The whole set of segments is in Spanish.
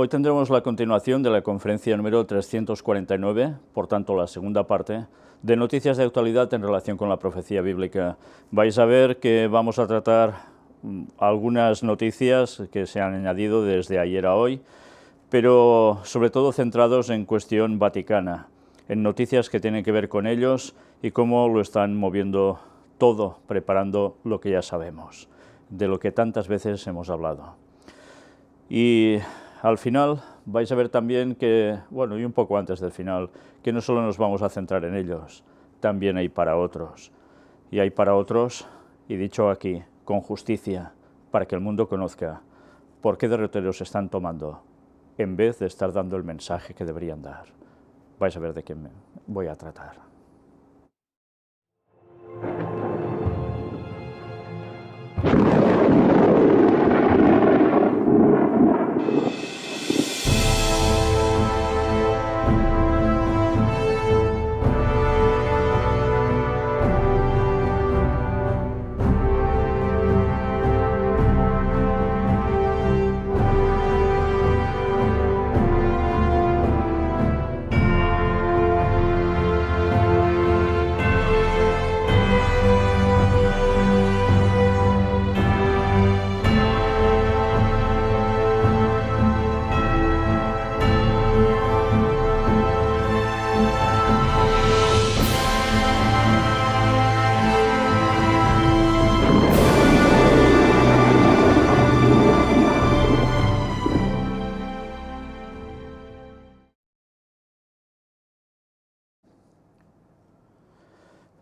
Hoy tendremos la continuación de la conferencia número 349, por tanto la segunda parte, de noticias de actualidad en relación con la profecía bíblica. Vais a ver que vamos a tratar algunas noticias que se han añadido desde ayer a hoy, pero sobre todo centrados en cuestión vaticana, en noticias que tienen que ver con ellos y cómo lo están moviendo todo, preparando lo que ya sabemos, de lo que tantas veces hemos hablado. Y al final vais a ver también que, bueno, y un poco antes del final, que no solo nos vamos a centrar en ellos, también hay para otros. Y hay para otros, y dicho aquí, con justicia, para que el mundo conozca por qué derroteros están tomando, en vez de estar dando el mensaje que deberían dar. Vais a ver de qué me voy a tratar.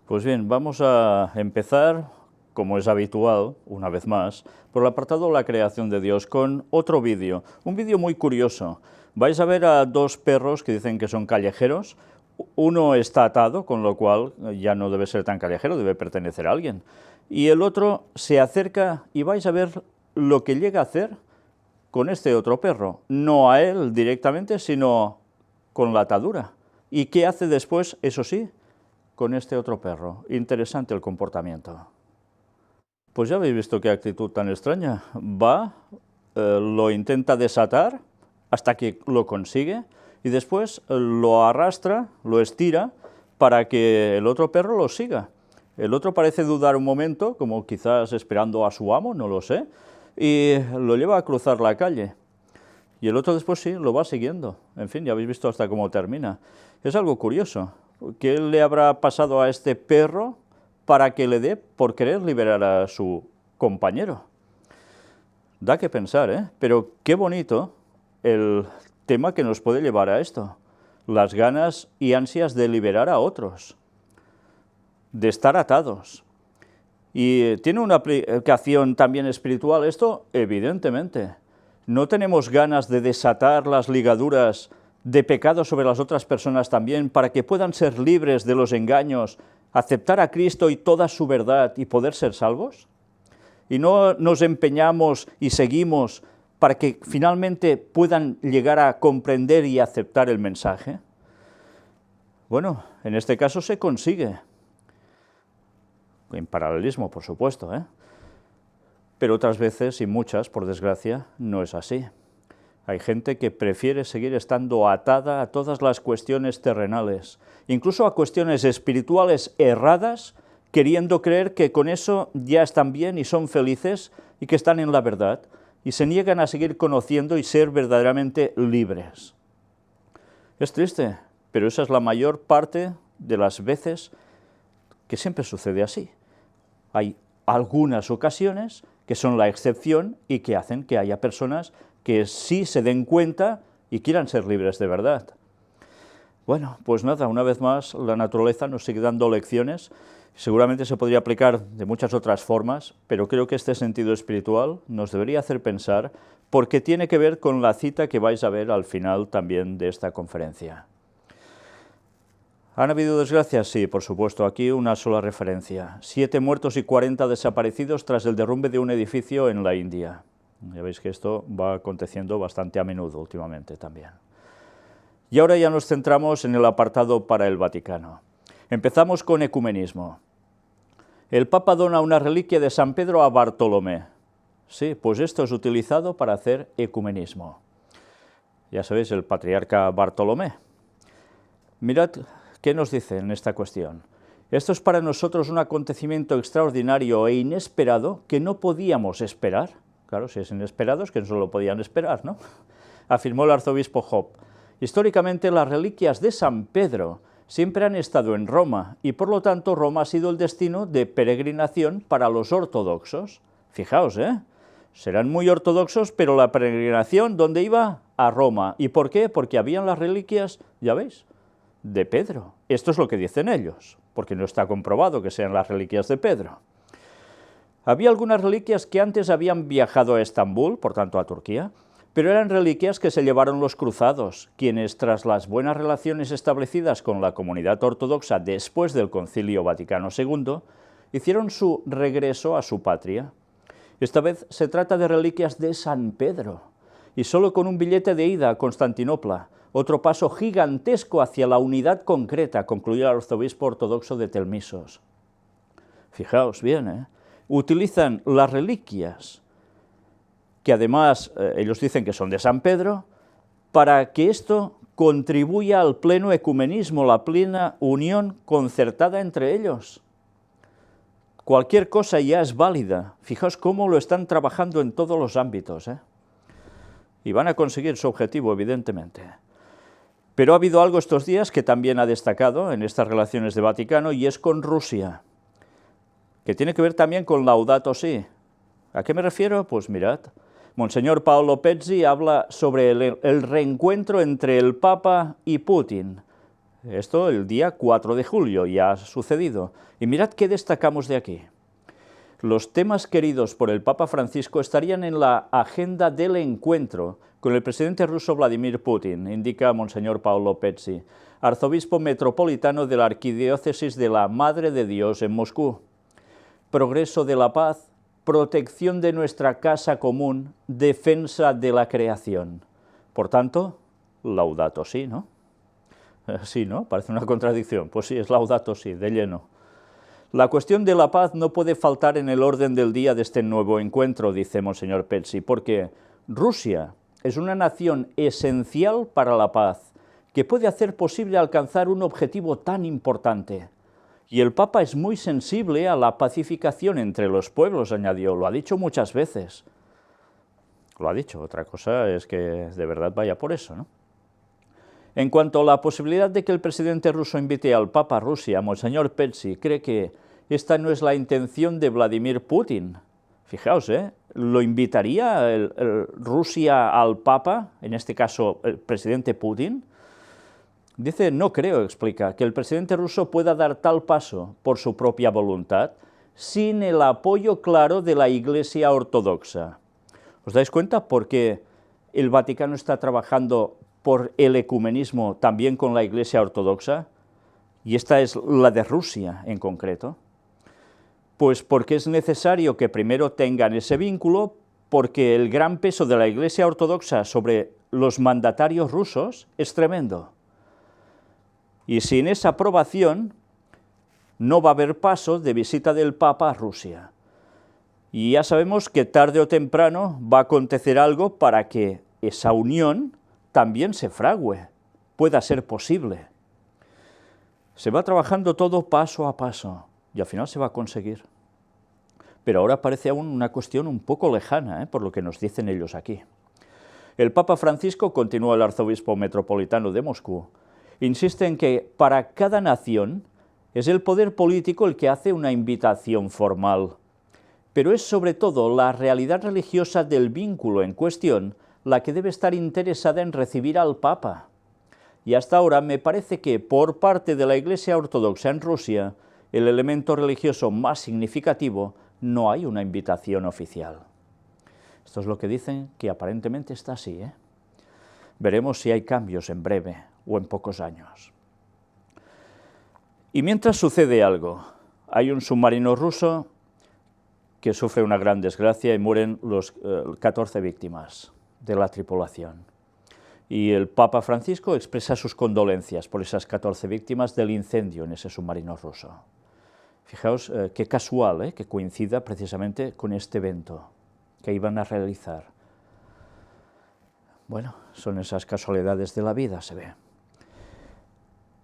Pues bien, vamos a empezar, como es habitual, una vez más, por el apartado de la creación de Dios, con otro vídeo, un vídeo muy curioso. Vais a ver a dos perros que dicen que son callejeros. Uno está atado, con lo cual ya no debe ser tan callejero, debe pertenecer a alguien. Y el otro se acerca y vais a ver lo que llega a hacer con este otro perro. No a él directamente, sino con la atadura. ¿Y qué hace después? Eso sí, con este otro perro. Interesante el comportamiento. Pues ya habéis visto qué actitud tan extraña. Va, lo intenta desatar hasta que lo consigue y después lo arrastra, lo estira para que el otro perro lo siga. El otro parece dudar un momento, como quizás esperando a su amo, no lo sé, y lo lleva a cruzar la calle. Y el otro después sí, lo va siguiendo. En fin, ya habéis visto hasta cómo termina. Es algo curioso. ¿Qué le habrá pasado a este perro para que le dé por querer liberar a su compañero? Da que pensar, ¿eh? Pero qué bonito el tema que nos puede llevar a esto. Las ganas y ansias de liberar a otros, de estar atados. ¿Y tiene una aplicación también espiritual esto? Evidentemente. ¿No tenemos ganas de desatar las ligaduras de pecado sobre las otras personas también, para que puedan ser libres de los engaños, aceptar a Cristo y toda su verdad y poder ser salvos? ¿Y no nos empeñamos y seguimos para que finalmente puedan llegar a comprender y aceptar el mensaje? Bueno, en este caso se consigue, en paralelismo, por supuesto, pero otras veces, y muchas, por desgracia, no es así. Hay gente que prefiere seguir estando atada a todas las cuestiones terrenales, incluso a cuestiones espirituales erradas, queriendo creer que con eso ya están bien y son felices y que están en la verdad, y se niegan a seguir conociendo y ser verdaderamente libres. Es triste, pero esa es la mayor parte de las veces que siempre sucede así. Hay algunas ocasiones que son la excepción y que hacen que haya personas que sí se den cuenta y quieran ser libres de verdad. Bueno, pues nada, una vez más, la naturaleza nos sigue dando lecciones. Seguramente se podría aplicar de muchas otras formas, pero creo que este sentido espiritual nos debería hacer pensar, porque tiene que ver con la cita que vais a ver al final también de esta conferencia. ¿Han habido desgracias? Sí, por supuesto. Aquí una sola referencia. 7 muertos y 40 desaparecidos tras el derrumbe de un edificio en la India. Ya veis que esto va aconteciendo bastante a menudo últimamente también. Y ahora ya nos centramos en el apartado para el Vaticano. Empezamos con ecumenismo. El Papa dona una reliquia de San Pedro a Bartolomé. Sí, pues esto es utilizado para hacer ecumenismo. ya sabéis, el patriarca Bartolomé. Mirad qué nos dice en esta cuestión. Esto es para nosotros un acontecimiento extraordinario e inesperado que no podíamos esperar. Claro, si es inesperado es que no se lo podían esperar, ¿no? Afirmó el arzobispo Job. Históricamente las reliquias de San Pedro siempre han estado en Roma y por lo tanto Roma ha sido el destino de peregrinación para los ortodoxos. Fijaos, serán muy ortodoxos, pero la peregrinación, ¿dónde iba? A Roma. ¿Y por qué? Porque habían las reliquias, ya veis, de Pedro. Esto es lo que dicen ellos, porque no está comprobado que sean las reliquias de Pedro. Había algunas reliquias que antes habían viajado a Estambul, por tanto a Turquía, pero eran reliquias que se llevaron los cruzados, quienes tras las buenas relaciones establecidas con la comunidad ortodoxa después del Concilio Vaticano II, hicieron su regreso a su patria. Esta vez se trata de reliquias de San Pedro, y solo con un billete de ida a Constantinopla, otro paso gigantesco hacia la unidad concreta, concluyó el arzobispo ortodoxo de Telmisos. Fijaos bien, utilizan las reliquias, que además ellos dicen que son de San Pedro, para que esto contribuya al pleno ecumenismo, la plena unión concertada entre ellos. Cualquier cosa ya es válida. Fijaos cómo lo están trabajando en todos los ámbitos, y van a conseguir su objetivo, evidentemente. Pero ha habido algo estos días que también ha destacado en estas relaciones de Vaticano, y es con Rusia, que tiene que ver también con Laudato Si. ¿A qué me refiero? Pues mirad, Monseñor Paolo Pezzi habla sobre el reencuentro entre el Papa y Putin. Esto el día 4 de julio ya ha sucedido. Y mirad qué destacamos de aquí. Los temas queridos por el Papa Francisco estarían en la agenda del encuentro con el presidente ruso Vladimir Putin, indica Monseñor Paolo Pezzi, arzobispo metropolitano de la Arquidiócesis de la Madre de Dios en Moscú. Progreso de la paz, protección de nuestra casa común, defensa de la creación. Por tanto, Laudato Si, ¿no? Sí, ¿no? Parece una contradicción. Pues sí, es Laudato Si, de lleno. La cuestión de la paz no puede faltar en el orden del día de este nuevo encuentro, dice Monseñor Pezzi, porque Rusia es una nación esencial para la paz, que puede hacer posible alcanzar un objetivo tan importante. Y el Papa es muy sensible a la pacificación entre los pueblos, añadió, lo ha dicho muchas veces. Lo ha dicho, otra cosa es que de verdad vaya por eso, ¿no? En cuanto a la posibilidad de que el presidente ruso invite al Papa a Rusia, Monseñor Pezzi cree que esta no es la intención de Vladimir Putin. Fijaos, ¿lo invitaría Rusia al Papa, en este caso el presidente Putin? Dice, no creo, explica, que el presidente ruso pueda dar tal paso por su propia voluntad sin el apoyo claro de la Iglesia ortodoxa. ¿Os dais cuenta por qué el Vaticano está trabajando por el ecumenismo también con la Iglesia ortodoxa? Y esta es la de Rusia en concreto. Pues porque es necesario que primero tengan ese vínculo, porque el gran peso de la Iglesia ortodoxa sobre los mandatarios rusos es tremendo. Y sin esa aprobación no va a haber paso de visita del Papa a Rusia. Y ya sabemos que tarde o temprano va a acontecer algo para que esa unión también se fragüe, pueda ser posible. Se va trabajando todo paso a paso y al final se va a conseguir. Pero ahora parece aún una cuestión un poco lejana, por lo que nos dicen ellos aquí. El Papa Francisco, continúa el arzobispo metropolitano de Moscú, insiste en que para cada nación es el poder político el que hace una invitación formal, pero es sobre todo la realidad religiosa del vínculo en cuestión la que debe estar interesada en recibir al Papa. Y hasta ahora me parece que por parte de la Iglesia Ortodoxa en Rusia, el elemento religioso más significativo, no hay una invitación oficial. Esto es lo que dicen, que aparentemente está así, Veremos si hay cambios en breve o en pocos años. Y mientras sucede algo, hay un submarino ruso que sufre una gran desgracia y mueren los 14 víctimas de la tripulación. Y el Papa Francisco expresa sus condolencias por esas 14 víctimas del incendio en ese submarino ruso. Fijaos qué casual que coincida precisamente con este evento que iban a realizar. Bueno, son esas casualidades de la vida, se ve.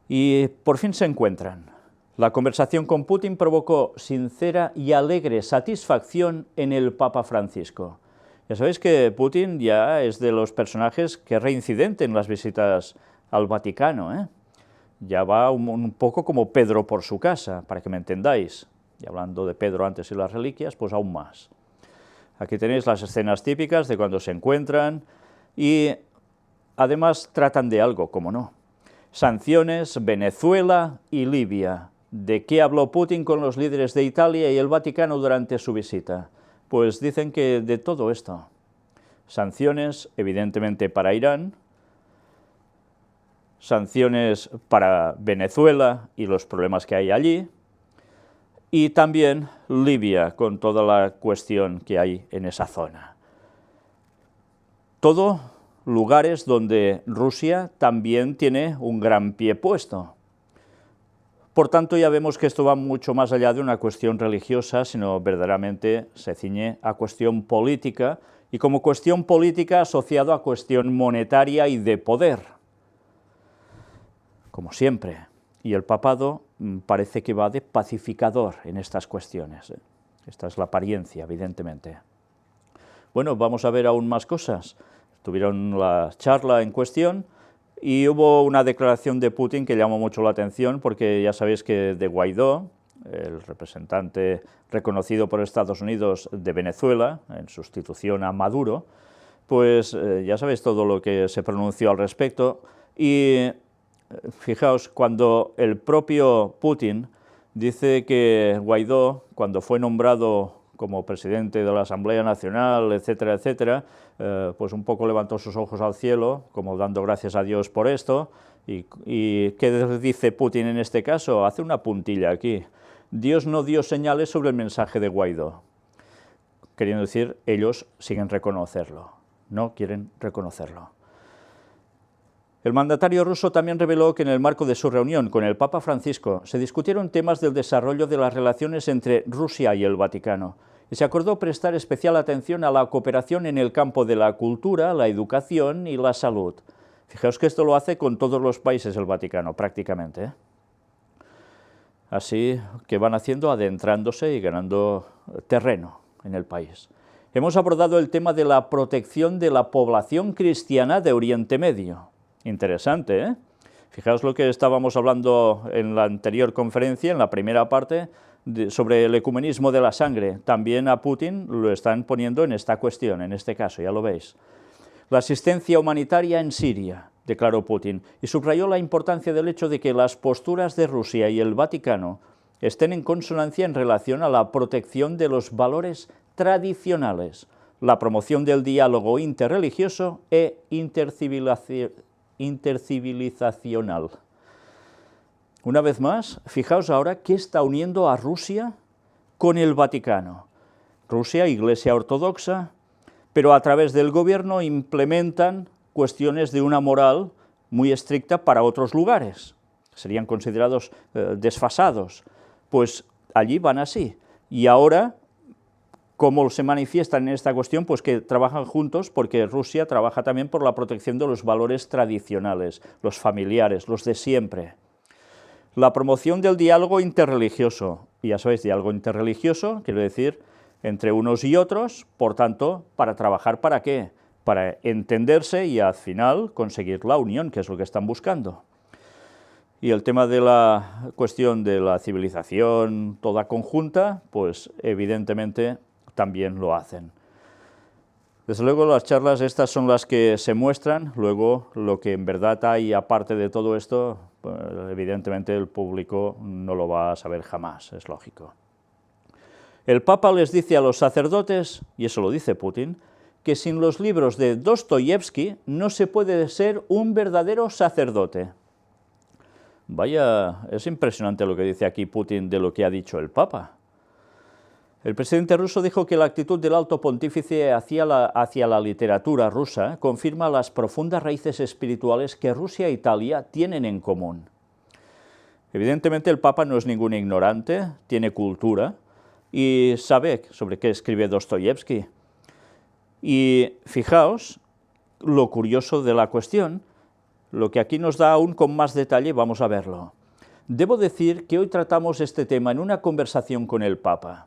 Y por fin se encuentran. La conversación con Putin provocó sincera y alegre satisfacción en el Papa Francisco. Ya sabéis que Putin ya es de los personajes que es reincidente en las visitas al Vaticano, ¿eh? Ya va un poco como Pedro por su casa, para que me entendáis. Y hablando de Pedro antes y las reliquias, pues aún más. Aquí tenéis las escenas típicas de cuando se encuentran y además tratan de algo, como no. Sanciones, Venezuela y Libia. ¿De qué habló Putin con los líderes de Italia y el Vaticano durante su visita? Pues dicen que de todo esto. Sanciones, evidentemente, para Irán, sanciones para Venezuela y los problemas que hay allí, y también Libia, con toda la cuestión que hay en esa zona. Todo lugares donde Rusia también tiene un gran pie puesto. Por tanto, ya vemos que esto va mucho más allá de una cuestión religiosa, sino verdaderamente se ciñe a cuestión política, y como cuestión política asociado a cuestión monetaria y de poder, como siempre. Y el papado parece que va de pacificador en estas cuestiones, ¿eh? Esta es la apariencia, evidentemente. Bueno, vamos a ver aún más cosas. Tuvieron la charla en cuestión y hubo una declaración de Putin que llamó mucho la atención, porque ya sabéis que de Guaidó, el representante reconocido por Estados Unidos de Venezuela, en sustitución a Maduro, pues ya sabéis todo lo que se pronunció al respecto, y fijaos, cuando el propio Putin dice que Guaidó, cuando fue nombrado como presidente de la Asamblea Nacional, etcétera, etcétera, pues un poco levantó sus ojos al cielo, como dando gracias a Dios por esto. ¿Y qué dice Putin en este caso? Hace una puntilla aquí. Dios no dio señales sobre el mensaje de Guaidó. Queriendo decir, ellos siguen reconocerlo, no quieren reconocerlo. El mandatario ruso también reveló que en el marco de su reunión con el Papa Francisco se discutieron temas del desarrollo de las relaciones entre Rusia y el Vaticano, y se acordó prestar especial atención a la cooperación en el campo de la cultura, la educación y la salud. Fijaos que esto lo hace con todos los países del Vaticano, prácticamente, ¿eh? Así que van haciendo, adentrándose y ganando terreno en el país. Hemos abordado el tema de la protección de la población cristiana de Oriente Medio. Interesante, ¿eh? Fijaos lo que estábamos hablando en la anterior conferencia, en la primera parte, sobre el ecumenismo de la sangre. También a Putin lo están poniendo en esta cuestión, en este caso, ya lo veis. La asistencia humanitaria en Siria, declaró Putin, y subrayó la importancia del hecho de que las posturas de Rusia y el Vaticano estén en consonancia en relación a la protección de los valores tradicionales, la promoción del diálogo interreligioso e intercivilizacional. Una vez más, fijaos ahora qué está uniendo a Rusia con el Vaticano. Rusia, Iglesia Ortodoxa, pero a través del gobierno implementan cuestiones de una moral muy estricta para otros lugares. Serían considerados desfasados. Pues allí van así. Y ahora, ¿cómo se manifiestan en esta cuestión? Pues que trabajan juntos, porque Rusia trabaja también por la protección de los valores tradicionales, los familiares, los de siempre. La promoción del diálogo interreligioso. Y ya sabéis, diálogo interreligioso quiere decir entre unos y otros, por tanto, para trabajar ¿para qué? Para entenderse y al final conseguir la unión, que es lo que están buscando. Y el tema de la cuestión de la civilización toda conjunta, pues evidentemente también lo hacen. Desde luego las charlas estas son las que se muestran, luego lo que en verdad hay aparte de todo esto, pues, evidentemente el público no lo va a saber jamás, es lógico. El Papa les dice a los sacerdotes, y eso lo dice Putin, que sin los libros de Dostoyevsky no se puede ser un verdadero sacerdote. Vaya, es impresionante lo que dice aquí Putin de lo que ha dicho el Papa. El presidente ruso dijo que la actitud del alto pontífice hacia la literatura rusa confirma las profundas raíces espirituales que Rusia e Italia tienen en común. Evidentemente el Papa no es ningún ignorante, tiene cultura y sabe sobre qué escribe Dostoyevsky. Y fijaos lo curioso de la cuestión, lo que aquí nos da aún con más detalle, vamos a verlo. Debo decir que hoy tratamos este tema en una conversación con el Papa,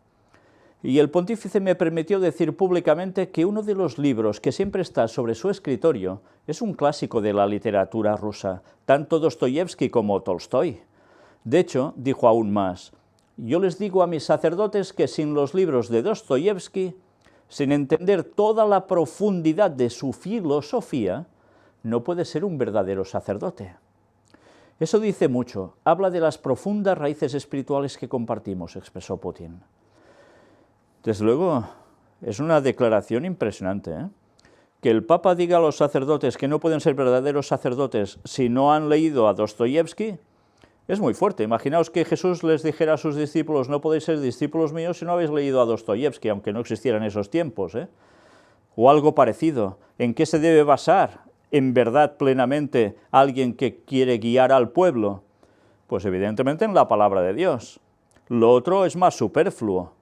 y el pontífice me permitió decir públicamente que uno de los libros que siempre está sobre su escritorio es un clásico de la literatura rusa, tanto Dostoyevsky como Tolstoy. De hecho, dijo aún más: yo les digo a mis sacerdotes que sin los libros de Dostoyevsky, sin entender toda la profundidad de su filosofía, no puede ser un verdadero sacerdote. Eso dice mucho, habla de las profundas raíces espirituales que compartimos, expresó Putin. Desde luego, es una declaración impresionante, ¿eh? Que el Papa diga a los sacerdotes que no pueden ser verdaderos sacerdotes si no han leído a Dostoyevsky, es muy fuerte. Imaginaos que Jesús les dijera a sus discípulos: no podéis ser discípulos míos si no habéis leído a Dostoyevsky, aunque no existieran esos tiempos, ¿eh? O algo parecido. ¿En qué se debe basar en verdad plenamente alguien que quiere guiar al pueblo? Pues evidentemente en la palabra de Dios. Lo otro es más superfluo.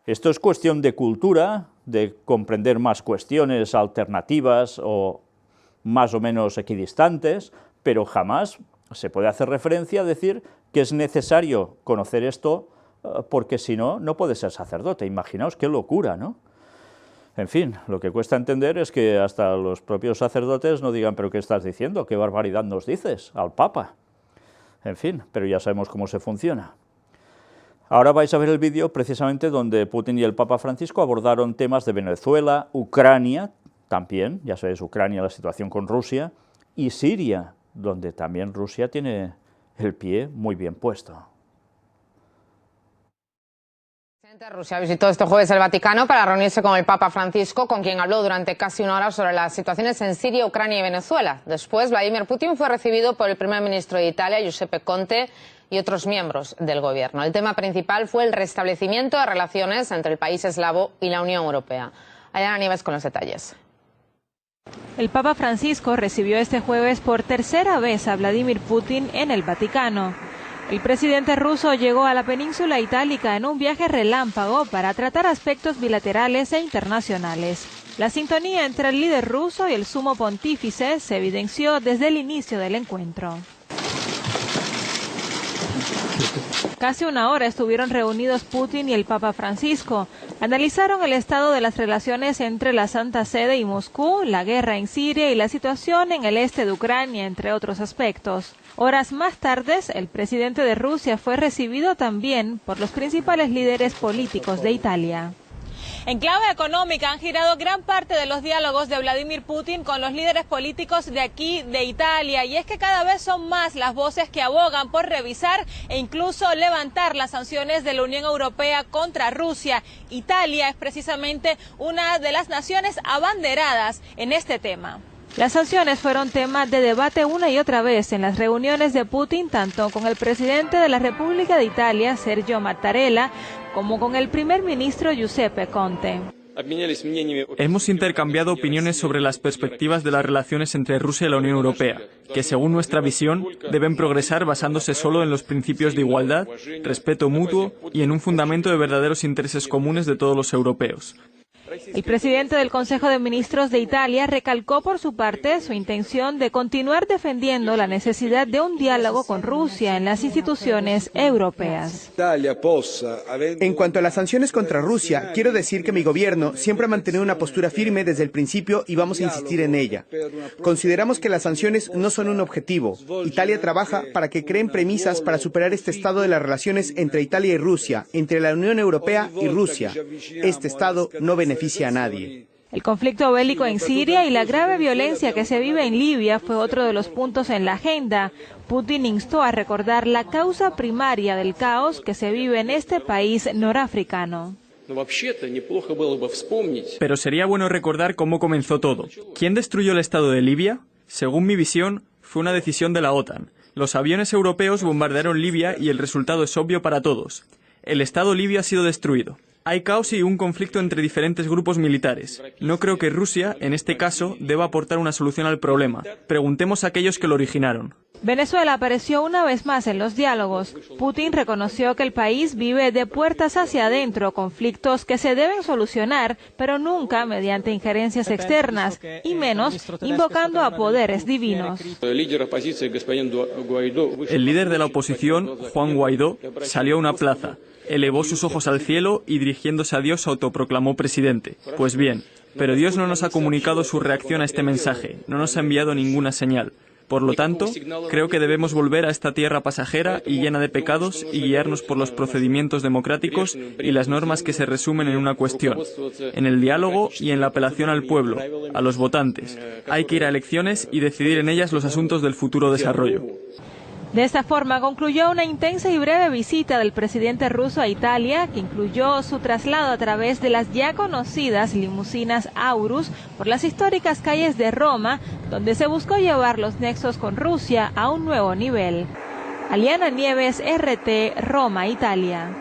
Esto es cuestión de cultura, de comprender más cuestiones alternativas o más o menos equidistantes, pero jamás se puede hacer referencia a decir que es necesario conocer esto porque si no, no puede ser sacerdote. Imaginaos qué locura, ¿no? En fin, lo que cuesta entender es que hasta los propios sacerdotes no digan: ¿pero qué estás diciendo? ¿Qué barbaridad nos dices al Papa? En fin, pero ya sabemos cómo se funciona. Ahora vais a ver el vídeo precisamente donde Putin y el Papa Francisco abordaron temas de Venezuela, Ucrania, también, ya sabéis, Ucrania, la situación con Rusia, y Siria, donde también Rusia tiene el pie muy bien puesto. Rusia visitó este jueves el Vaticano para reunirse con el Papa Francisco, con quien habló durante casi una hora sobre las situaciones en Siria, Ucrania y Venezuela. Después, Vladimir Putin fue recibido por el primer ministro de Italia, Giuseppe Conte, y otros miembros del gobierno. El tema principal fue el restablecimiento de relaciones entre el país eslavo y la Unión Europea. Ayana Nieves con los detalles. El Papa Francisco recibió este jueves por tercera vez a Vladimir Putin en el Vaticano. El presidente ruso llegó a la península itálica en un viaje relámpago para tratar aspectos bilaterales e internacionales. La sintonía entre el líder ruso y el sumo pontífice se evidenció desde el inicio del encuentro. Casi una hora estuvieron reunidos Putin y el Papa Francisco. Analizaron el estado de las relaciones entre la Santa Sede y Moscú, la guerra en Siria y la situación en el este de Ucrania, entre otros aspectos. Horas más tarde, el presidente de Rusia fue recibido también por los principales líderes políticos de Italia. En clave económica han girado gran parte de los diálogos de Vladimir Putin con los líderes políticos de aquí, de Italia, y es que cada vez son más las voces que abogan por revisar e incluso levantar las sanciones de la Unión Europea contra Rusia. Italia es precisamente una de las naciones abanderadas en este tema. Las sanciones fueron tema de debate una y otra vez en las reuniones de Putin, tanto con el presidente de la República de Italia, Sergio Mattarella, como con el primer ministro Giuseppe Conte. Hemos intercambiado opiniones sobre las perspectivas de las relaciones entre Rusia y la Unión Europea, que según nuestra visión deben progresar basándose solo en los principios de igualdad, respeto mutuo y en un fundamento de verdaderos intereses comunes de todos los europeos. El presidente del Consejo de Ministros de Italia recalcó por su parte su intención de continuar defendiendo la necesidad de un diálogo con Rusia en las instituciones europeas. En cuanto a las sanciones contra Rusia, quiero decir que mi gobierno siempre ha mantenido una postura firme desde el principio y vamos a insistir en ella. Consideramos que las sanciones no son un objetivo. Italia trabaja para que creen premisas para superar este estado de las relaciones entre Italia y Rusia, entre la Unión Europea y Rusia. Este estado no beneficia a nadie. El conflicto bélico en Siria y la grave violencia que se vive en Libia fue otro de los puntos en la agenda. Putin instó a recordar la causa primaria del caos que se vive en este país norafricano. Pero sería bueno recordar cómo comenzó todo. ¿Quién destruyó el estado de Libia? Según mi visión, fue una decisión de la OTAN. Los aviones europeos bombardearon Libia y el resultado es obvio para todos. El estado libio ha sido destruido. Hay caos y un conflicto entre diferentes grupos militares. No creo que Rusia, en este caso, deba aportar una solución al problema. Preguntemos a aquellos que lo originaron. Venezuela apareció una vez más en los diálogos. Putin reconoció que el país vive de puertas hacia adentro conflictos que se deben solucionar, pero nunca mediante injerencias externas, y menos invocando a poderes divinos. El líder de la oposición, Juan Guaidó, salió a una plaza, elevó sus ojos al cielo y dirigiéndose a Dios se autoproclamó presidente. Pues bien, pero Dios no nos ha comunicado su reacción a este mensaje, no nos ha enviado ninguna señal. Por lo tanto, creo que debemos volver a esta tierra pasajera y llena de pecados y guiarnos por los procedimientos democráticos y las normas que se resumen en una cuestión, en el diálogo y en la apelación al pueblo, a los votantes. Hay que ir a elecciones y decidir en ellas los asuntos del futuro desarrollo. De esta forma concluyó una intensa y breve visita del presidente ruso a Italia, que incluyó su traslado a través de las ya conocidas limusinas Aurus por las históricas calles de Roma, donde se buscó llevar los nexos con Rusia a un nuevo nivel. Aliana Nieves, RT, Roma, Italia.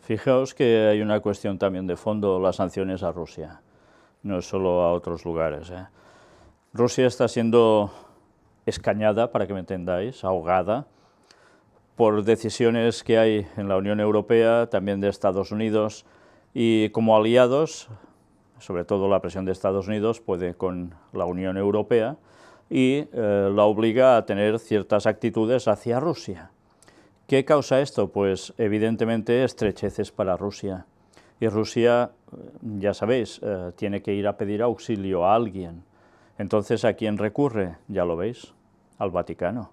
Fijaos que hay una cuestión también de fondo, las sanciones a Rusia, no solo a otros lugares. Rusia está siendo escañada, para que me entendáis, ahogada, por decisiones que hay en la Unión Europea, también de Estados Unidos, y como aliados, sobre todo la presión de Estados Unidos, puede con la Unión Europea, y la obliga a tener ciertas actitudes hacia Rusia. ¿Qué causa esto? Pues evidentemente estrecheces para Rusia. Y Rusia, ya sabéis, tiene que ir a pedir auxilio a alguien. Entonces, ¿a quién recurre? Ya lo veis, al Vaticano.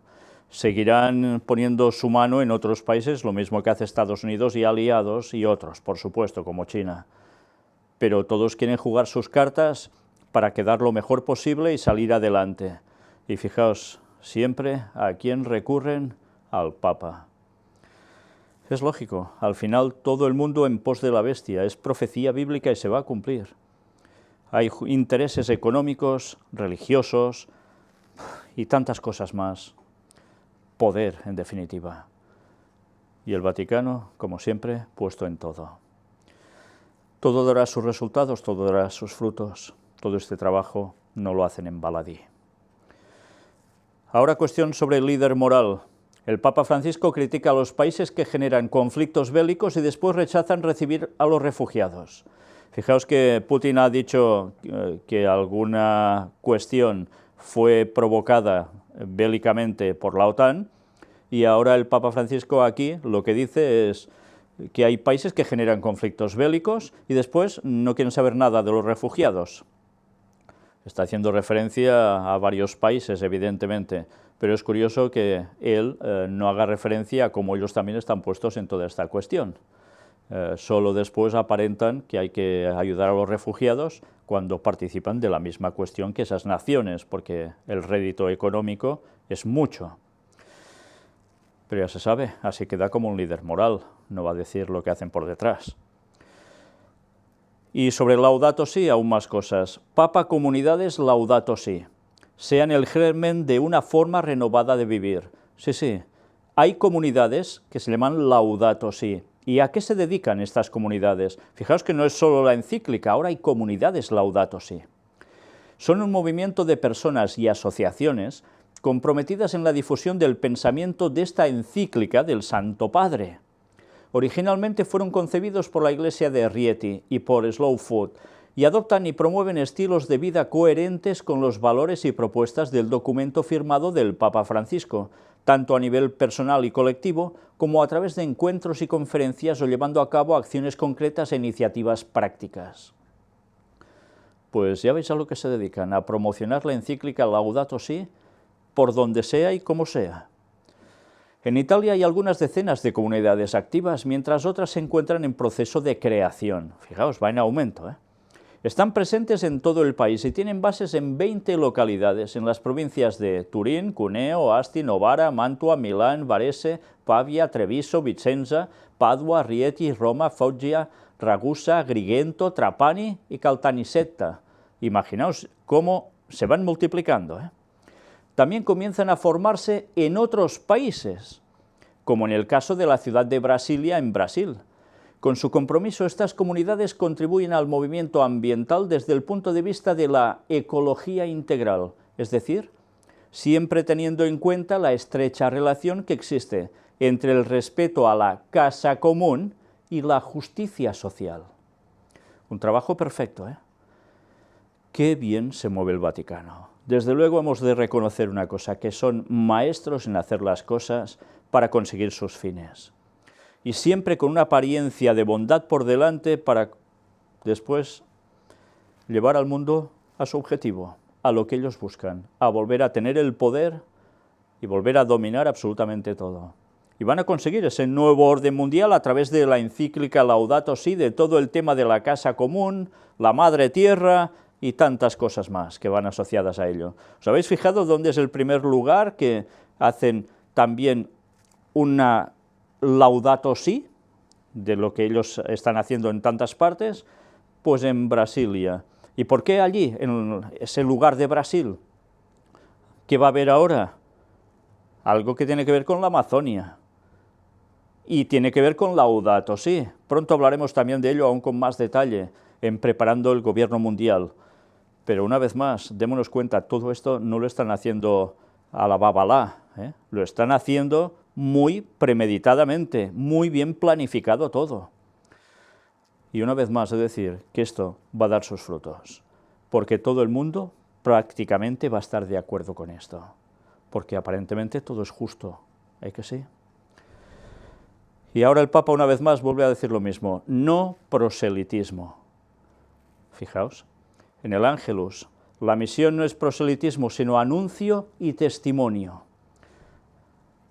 Seguirán poniendo su mano en otros países, lo mismo que hace Estados Unidos y aliados, y otros, por supuesto, como China. Pero todos quieren jugar sus cartas para quedar lo mejor posible y salir adelante. Y fijaos, siempre, ¿a quién recurren? Al Papa. Es lógico, al final todo el mundo en pos de la bestia, es profecía bíblica y se va a cumplir. Hay intereses económicos, religiosos y tantas cosas más. Poder, en definitiva. Y el Vaticano, como siempre, puesto en todo. Todo dará sus resultados, todo dará sus frutos. Todo este trabajo no lo hacen en baladí. Ahora cuestión sobre el líder moral. El Papa Francisco critica a los países que generan conflictos bélicos y después rechazan recibir a los refugiados. Fijaos que Putin ha dicho que alguna cuestión fue provocada bélicamente por la OTAN y ahora el Papa Francisco aquí lo que dice es que hay países que generan conflictos bélicos y después no quieren saber nada de los refugiados. Está haciendo referencia a varios países, evidentemente, pero es curioso que él no haga referencia a cómo ellos también están puestos en toda esta cuestión. Solo después aparentan que hay que ayudar a los refugiados cuando participan de la misma cuestión que esas naciones, porque el rédito económico es mucho. Pero ya se sabe, así queda como un líder moral, no va a decir lo que hacen por detrás. Y sobre Laudato Si, aún más cosas. Papa Comunidades Laudato Si. Sean el germen de una forma renovada de vivir. Sí, hay comunidades que se llaman Laudato Si. ¿Y a qué se dedican estas comunidades? Fijaos que no es solo la encíclica, ahora hay comunidades Laudato Si. Son un movimiento de personas y asociaciones comprometidas en la difusión del pensamiento de esta encíclica del Santo Padre. Originalmente fueron concebidos por la Iglesia de Rieti y por Slow Food, y adoptan y promueven estilos de vida coherentes con los valores y propuestas del documento firmado del Papa Francisco, tanto a nivel personal y colectivo, como a través de encuentros y conferencias o llevando a cabo acciones concretas e iniciativas prácticas. Pues ya veis a lo que se dedican, a promocionar la encíclica Laudato Si, por donde sea y como sea. En Italia hay algunas decenas de comunidades activas, mientras otras se encuentran en proceso de creación. Fijaos, va en aumento, Están presentes en todo el país y tienen bases en 20 localidades, en las provincias de Turín, Cuneo, Asti, Novara, Mantua, Milán, Varese, Pavia, Treviso, Vicenza, Padua, Rieti, Roma, Foggia, Ragusa, Agrigento, Trapani y Caltanissetta. Imaginaos cómo se van multiplicando, También comienzan a formarse en otros países, como en el caso de la ciudad de Brasilia en Brasil. Con su compromiso, estas comunidades contribuyen al movimiento ambiental desde el punto de vista de la ecología integral, es decir, siempre teniendo en cuenta la estrecha relación que existe entre el respeto a la casa común y la justicia social. Un trabajo perfecto, ¿eh? Qué bien se mueve el Vaticano. Desde luego hemos de reconocer una cosa, que son maestros en hacer las cosas para conseguir sus fines. Y siempre con una apariencia de bondad por delante para después llevar al mundo a su objetivo, a lo que ellos buscan, a volver a tener el poder y volver a dominar absolutamente todo. Y van a conseguir ese nuevo orden mundial a través de la encíclica Laudato Si, de todo el tema de la casa común, la madre tierra y tantas cosas más que van asociadas a ello. ¿Os habéis fijado dónde es el primer lugar que hacen también una Laudato Si, de lo que ellos están haciendo en tantas partes? Pues en Brasilia. ¿Y por qué allí, en ese lugar de Brasil? ¿Qué va a haber ahora? Algo que tiene que ver con la Amazonia. Y tiene que ver con Laudato Si. Pronto hablaremos también de ello aún con más detalle, en preparando el gobierno mundial. Pero una vez más, démonos cuenta, todo esto no lo están haciendo a la babalá, ¿eh? Lo están haciendo muy premeditadamente, muy bien planificado todo. Y una vez más, es decir, que esto va a dar sus frutos, porque todo el mundo prácticamente va a estar de acuerdo con esto, porque aparentemente todo es justo, ¿es que sí? Y ahora el Papa una vez más vuelve a decir lo mismo, no proselitismo. Fijaos, en el Ángelus, la misión no es proselitismo, sino anuncio y testimonio.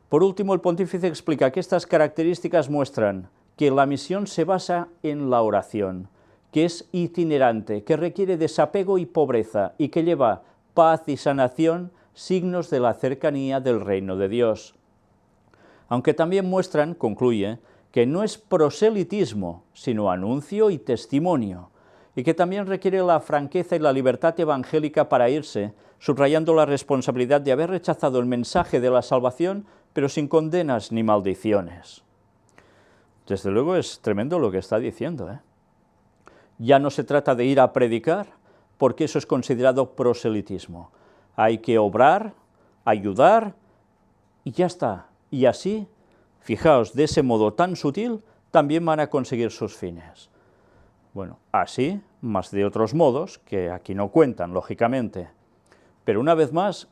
Por último, el pontífice explica que estas características muestran que la misión se basa en la oración, que es itinerante, que requiere desapego y pobreza, y que lleva paz y sanación, signos de la cercanía del reino de Dios. Aunque también muestran, concluye, que no es proselitismo, sino anuncio y testimonio, y que también requiere la franqueza y la libertad evangélica para irse, subrayando la responsabilidad de haber rechazado el mensaje de la salvación, pero sin condenas ni maldiciones. Desde luego es tremendo lo que está diciendo, ¿eh? Ya no se trata de ir a predicar, porque eso es considerado proselitismo. Hay que obrar, ayudar, y ya está. Y así, fijaos, de ese modo tan sutil, también van a conseguir sus fines. Bueno, así, más de otros modos, que aquí no cuentan, lógicamente. Pero una vez más,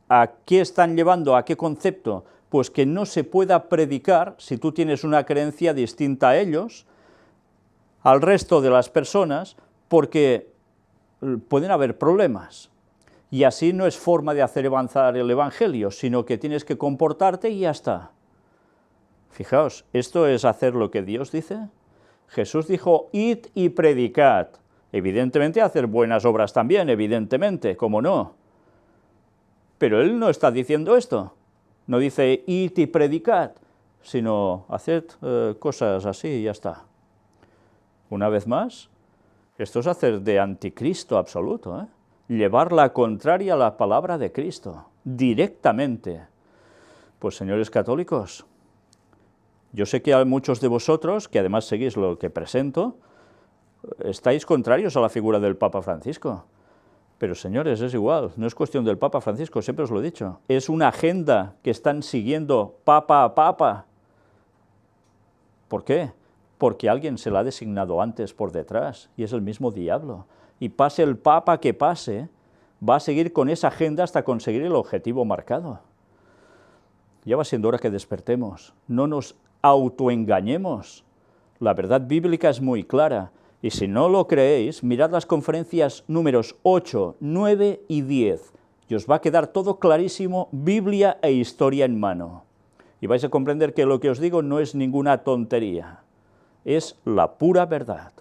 ¿a qué están llevando? ¿A qué concepto? Pues que no se pueda predicar si tú tienes una creencia distinta a ellos, al resto de las personas, porque pueden haber problemas. Y así no es forma de hacer avanzar el Evangelio, sino que tienes que comportarte y ya está. Fijaos, ¿esto es hacer lo que Dios dice? Jesús dijo, id y predicad. Evidentemente hacer buenas obras también, evidentemente, ¿cómo no? Pero Él no está diciendo esto. No dice, id y predicad, sino haced cosas así y ya está. Una vez más, esto es hacer de anticristo absoluto, ¿eh? Llevar la contraria a la palabra de Cristo, directamente. Pues señores católicos, yo sé que hay muchos de vosotros, que además seguís lo que presento, estáis contrarios a la figura del Papa Francisco. Pero señores, es igual, no es cuestión del Papa Francisco, siempre os lo he dicho. Es una agenda que están siguiendo papa a papa. ¿Por qué? Porque alguien se la ha designado antes por detrás, y es el mismo diablo. Y pase el papa que pase, va a seguir con esa agenda hasta conseguir el objetivo marcado. Ya va siendo hora que despertemos, no nos autoengañemos. La verdad bíblica es muy clara, y si no lo creéis, mirad las conferencias números 8, 9 y 10, y os va a quedar todo clarísimo, Biblia e historia en mano. Y vais a comprender que lo que os digo no es ninguna tontería, es la pura verdad.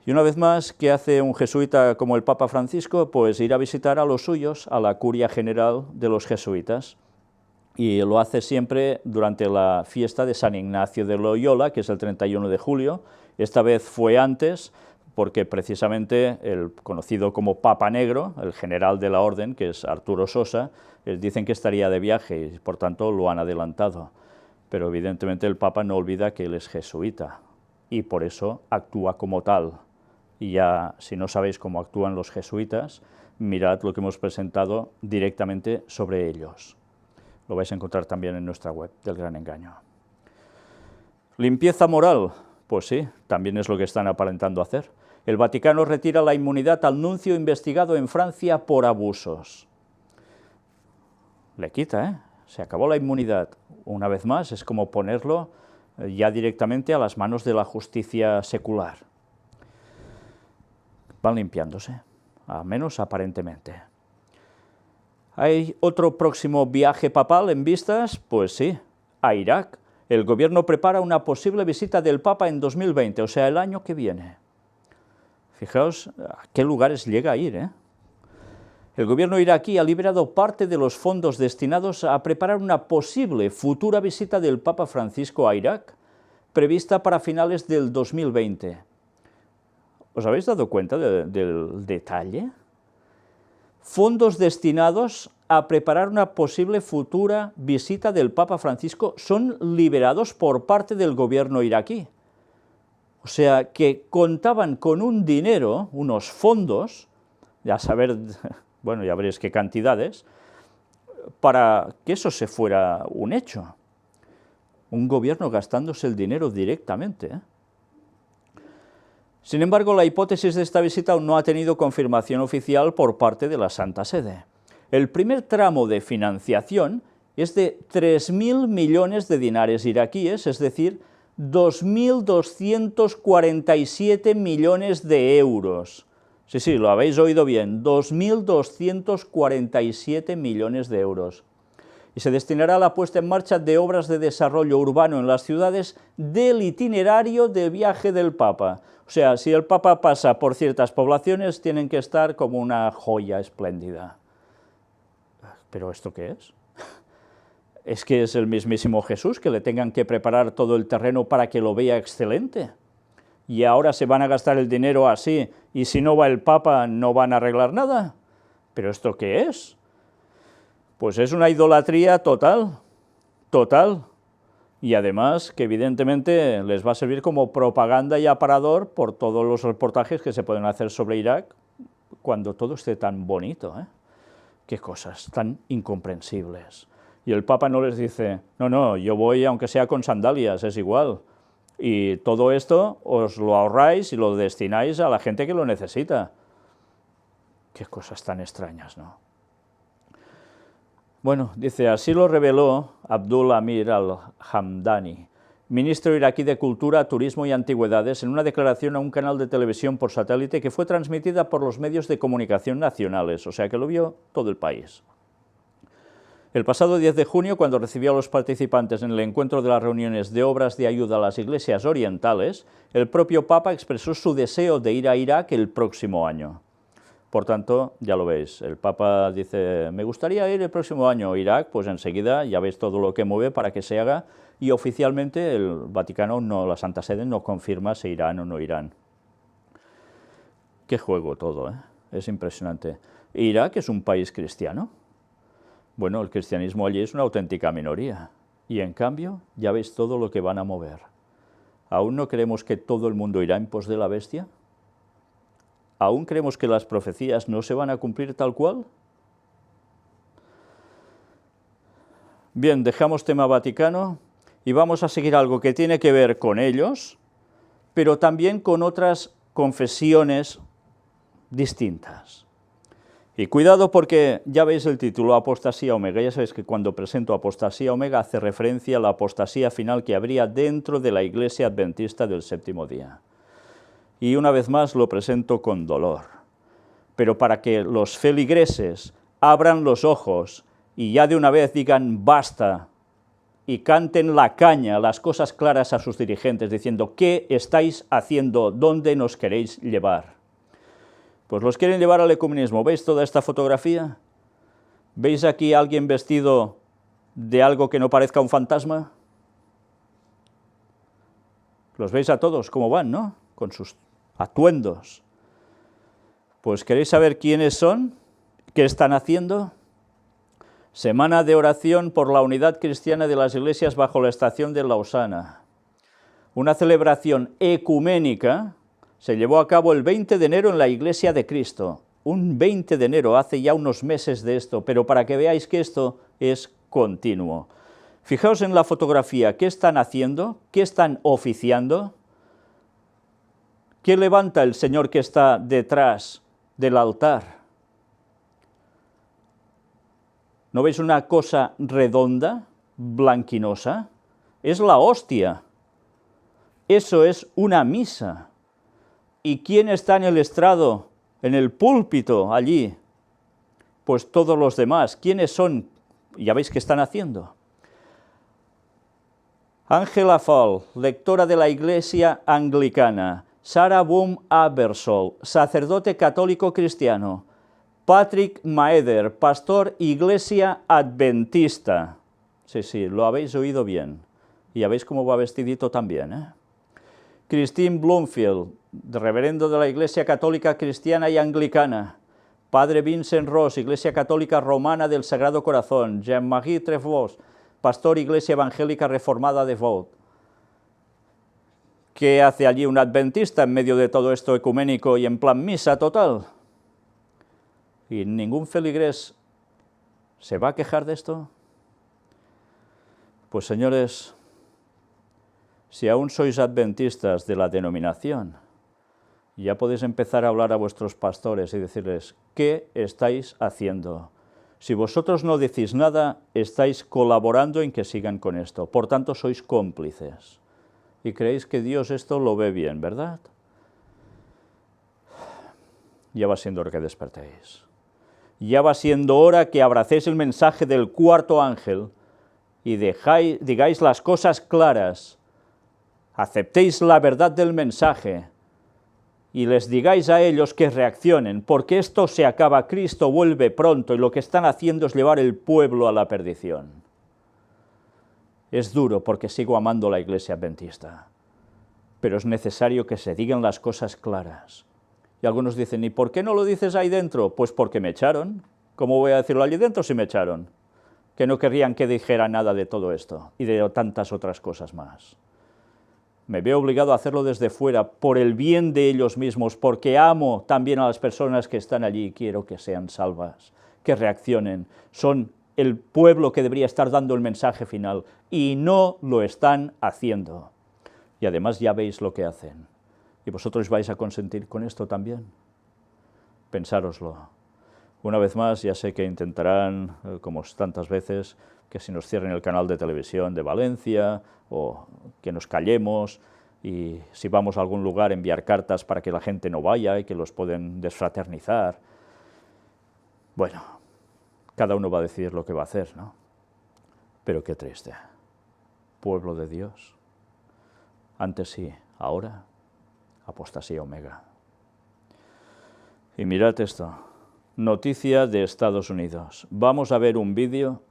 Y una vez más, ¿qué hace un jesuita como el Papa Francisco? Pues ir a visitar a los suyos, a la curia general de los jesuitas. Y lo hace siempre durante la fiesta de San Ignacio de Loyola, que es el 31 de julio. Esta vez fue antes, porque precisamente el conocido como Papa Negro, el general de la orden, que es Arturo Sosa, dicen que estaría de viaje y por tanto lo han adelantado. Pero evidentemente el Papa no olvida que él es jesuita y por eso actúa como tal. Y ya, si no sabéis cómo actúan los jesuitas, mirad lo que hemos presentado directamente sobre ellos. Lo vais a encontrar también en nuestra web del Gran Engaño. ¿Limpieza moral? Pues sí, también es lo que están aparentando hacer. El Vaticano retira la inmunidad al nuncio investigado en Francia por abusos. Le quita, ¿eh? Se acabó la inmunidad. Una vez más, es como ponerlo ya directamente a las manos de la justicia secular. Van limpiándose, al menos aparentemente. ¿Hay otro próximo viaje papal en vistas? Pues sí, a Irak. El gobierno prepara una posible visita del Papa en 2020, o sea, el año que viene. Fijaos a qué lugares llega a ir, ¿eh? El gobierno iraquí ha liberado parte de los fondos destinados a preparar una posible futura visita del Papa Francisco a Irak, prevista para finales del 2020. ¿Os habéis dado cuenta del detalle? Fondos destinados a preparar una posible futura visita del Papa Francisco son liberados por parte del gobierno iraquí. O sea, que contaban con un dinero, unos fondos, ya saber, bueno, ya veréis qué cantidades, para que eso se fuera un hecho. Un gobierno gastándose el dinero directamente, ¿eh? Sin embargo, la hipótesis de esta visita aún no ha tenido confirmación oficial por parte de la Santa Sede. El primer tramo de financiación es de 3.000 millones de dinares iraquíes, es decir, 2.247 millones de euros. Sí, lo habéis oído bien, 2.247 millones de euros. Y se destinará a la puesta en marcha de obras de desarrollo urbano en las ciudades del itinerario de viaje del Papa. O sea, si el Papa pasa por ciertas poblaciones, tienen que estar como una joya espléndida. ¿Pero esto qué es? ¿Es que es el mismísimo Jesús, que le tengan que preparar todo el terreno para que lo vea excelente? ¿Y ahora se van a gastar el dinero así, y si no va el Papa no van a arreglar nada? ¿Pero esto qué es? Pues es una idolatría total, total. Y además que evidentemente les va a servir como propaganda y aparador por todos los reportajes que se pueden hacer sobre Irak cuando todo esté tan bonito, ¿eh? Qué cosas tan incomprensibles. Y el Papa no les dice, no, yo voy aunque sea con sandalias, es igual. Y todo esto os lo ahorráis y lo destináis a la gente que lo necesita. Qué cosas tan extrañas, ¿no? Bueno, dice, así lo reveló Abdul Amir al-Hamdani, ministro iraquí de Cultura, Turismo y Antigüedades, en una declaración a un canal de televisión por satélite que fue transmitida por los medios de comunicación nacionales, o sea que lo vio todo el país. El pasado 10 de junio, cuando recibió a los participantes en el encuentro de las reuniones de obras de ayuda a las iglesias orientales, el propio Papa expresó su deseo de ir a Irak el próximo año. Por tanto, ya lo veis, el Papa dice, me gustaría ir el próximo año a Irak, pues enseguida ya veis todo lo que mueve para que se haga, y oficialmente el Vaticano, la Santa Sede, no confirma si irán o no irán. Qué juego todo, ¿eh? Es impresionante. ¿Irak es un país cristiano? Bueno, el cristianismo allí es una auténtica minoría, y en cambio, ya veis todo lo que van a mover. ¿Aún no creemos que todo el mundo irá en pos de la bestia? ¿Aún creemos que las profecías no se van a cumplir tal cual? Bien, dejamos tema Vaticano y vamos a seguir algo que tiene que ver con ellos, pero también con otras confesiones distintas. Y cuidado porque ya veis el título, Apostasía Omega. Ya sabéis que cuando presento Apostasía Omega hace referencia a la apostasía final que habría dentro de la Iglesia Adventista del Séptimo Día. Y una vez más lo presento con dolor, pero para que los feligreses abran los ojos y ya de una vez digan basta y canten la caña, las cosas claras a sus dirigentes, diciendo ¿qué estáis haciendo? ¿Dónde nos queréis llevar? Pues los quieren llevar al ecumenismo. ¿Veis toda esta fotografía? ¿Veis aquí a alguien vestido de algo que no parezca un fantasma? Los veis a todos cómo van, ¿no? Con sus atuendos. Pues ¿queréis saber quiénes son? ¿Qué están haciendo? Semana de oración por la unidad cristiana de las iglesias bajo la estación de Lausana. Una celebración ecuménica se llevó a cabo el 20 de enero en la Iglesia de Cristo. Un 20 de enero, hace ya unos meses de esto, pero para que veáis que esto es continuo. Fijaos en la fotografía, ¿qué están haciendo? ¿Qué están oficiando? ¿Qué levanta el señor que está detrás del altar? ¿No veis una cosa redonda, blanquinosa? Es la hostia. Eso es una misa. ¿Y quién está en el estrado, en el púlpito, allí? Pues todos los demás. ¿Quiénes son? Ya veis qué están haciendo. Angela Fall, lectora de la Iglesia Anglicana. Sarah Boom Abersol, sacerdote católico cristiano. Patrick Maeder, pastor Iglesia Adventista. Sí, lo habéis oído bien. Y ya veis cómo va vestidito también, ¿eh? Christine Bloomfield, reverendo de la Iglesia Católica Cristiana y Anglicana. Padre Vincent Ross, Iglesia Católica Romana del Sagrado Corazón. Jean-Marie Trevaux, pastor Iglesia Evangélica Reformada de Vaud. ¿Qué hace allí un adventista en medio de todo esto ecuménico y en plan misa total? ¿Y ningún feligrés se va a quejar de esto? Pues señores, si aún sois adventistas de la denominación, ya podéis empezar a hablar a vuestros pastores y decirles, ¿qué estáis haciendo? Si vosotros no decís nada, estáis colaborando en que sigan con esto. Por tanto, sois cómplices. Y creéis que Dios esto lo ve bien, ¿verdad? Ya va siendo hora que despertéis. Ya va siendo hora que abracéis el mensaje del cuarto ángel y digáis las cosas claras, aceptéis la verdad del mensaje y les digáis a ellos que reaccionen, porque esto se acaba, Cristo vuelve pronto y lo que están haciendo es llevar el pueblo a la perdición. Es duro porque sigo amando la Iglesia Adventista, pero es necesario que se digan las cosas claras. Y algunos dicen, ¿y por qué no lo dices ahí dentro? Pues porque me echaron. ¿Cómo voy a decirlo allí dentro si me echaron? Que no querrían que dijera nada de todo esto y de tantas otras cosas más. Me veo obligado a hacerlo desde fuera, por el bien de ellos mismos, porque amo también a las personas que están allí y quiero que sean salvas, que reaccionen. Son el pueblo que debería estar dando el mensaje final y no lo están haciendo. Y además ya veis lo que hacen. ¿Y vosotros vais a consentir con esto también? Pensároslo. Una vez más, ya sé que intentarán, como tantas veces, que si nos cierren el canal de televisión de Valencia, o que nos callemos, y si vamos a algún lugar enviar cartas para que la gente no vaya y que los pueden desfraternizar. Bueno, cada uno va a decidir lo que va a hacer, ¿no? Pero qué triste. Pueblo de Dios. Antes sí, ahora apostasía omega. Y mirad esto, noticia de Estados Unidos. Vamos a ver un vídeo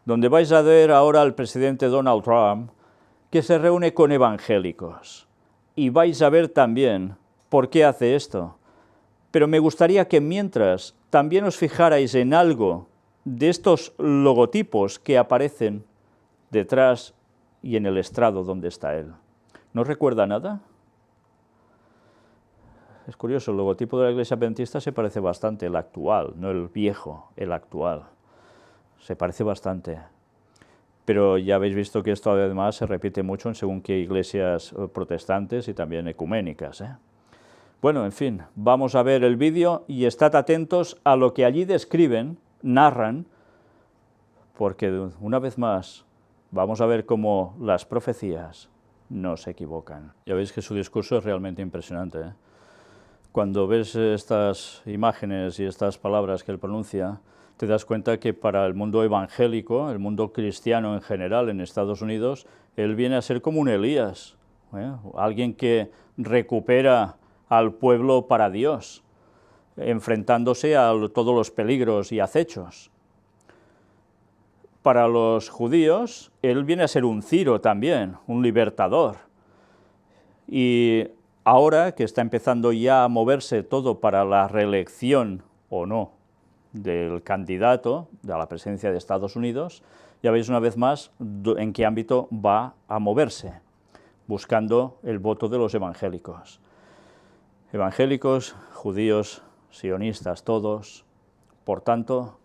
donde vais a ver ahora al presidente Donald Trump que se reúne con evangélicos. Y vais a ver también por qué hace esto. Pero me gustaría que mientras también os fijarais en algo de estos logotipos que aparecen detrás y en el estrado donde está él. ¿No recuerda nada? Es curioso, el logotipo de la Iglesia Adventista se parece bastante, el actual, no el viejo, el actual. Se parece bastante. Pero ya habéis visto que esto además se repite mucho en según qué iglesias protestantes y también ecuménicas, ¿eh? Bueno, en fin, vamos a ver el vídeo y estad atentos a lo que allí describen, narran, porque una vez más vamos a ver cómo las profecías no se equivocan. Ya veis que su discurso es realmente impresionante, ¿eh? Cuando ves estas imágenes y estas palabras que él pronuncia, te das cuenta que para el mundo evangélico, el mundo cristiano en general en Estados Unidos, él viene a ser como un Elías, alguien que recupera al pueblo para Dios, enfrentándose a todos los peligros y acechos. Para los judíos, él viene a ser un Ciro también, un libertador. Y ahora que está empezando ya a moverse todo para la reelección o no del candidato a la presidencia de Estados Unidos, ya veis una vez más en qué ámbito va a moverse, buscando el voto de los evangélicos. Evangélicos, judíos, sionistas, todos. Por tanto,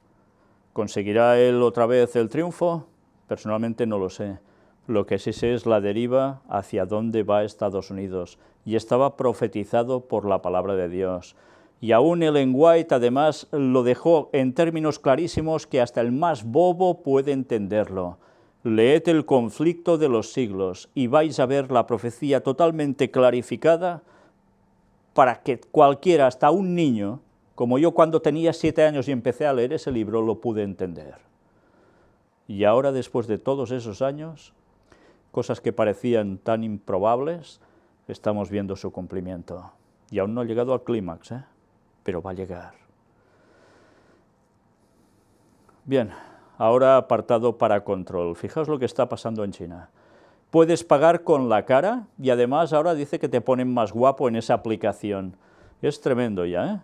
¿conseguirá él otra vez el triunfo? Personalmente no lo sé. Lo que sí sé es la deriva hacia dónde va Estados Unidos, y estaba profetizado por la palabra de Dios. Y aún Ellen White, además, lo dejó en términos clarísimos que hasta el más bobo puede entenderlo. Leed el conflicto de los siglos y vais a ver la profecía totalmente clarificada para que cualquiera, hasta un niño, como yo cuando tenía 7 años y empecé a leer ese libro, lo pude entender. Y ahora, después de todos esos años, cosas que parecían tan improbables, estamos viendo su cumplimiento. Y aún no ha llegado al clímax, pero va a llegar. Bien, ahora apartado para control. Fijaos lo que está pasando en China. Puedes pagar con la cara y además ahora dice que te ponen más guapo en esa aplicación. Es tremendo ya,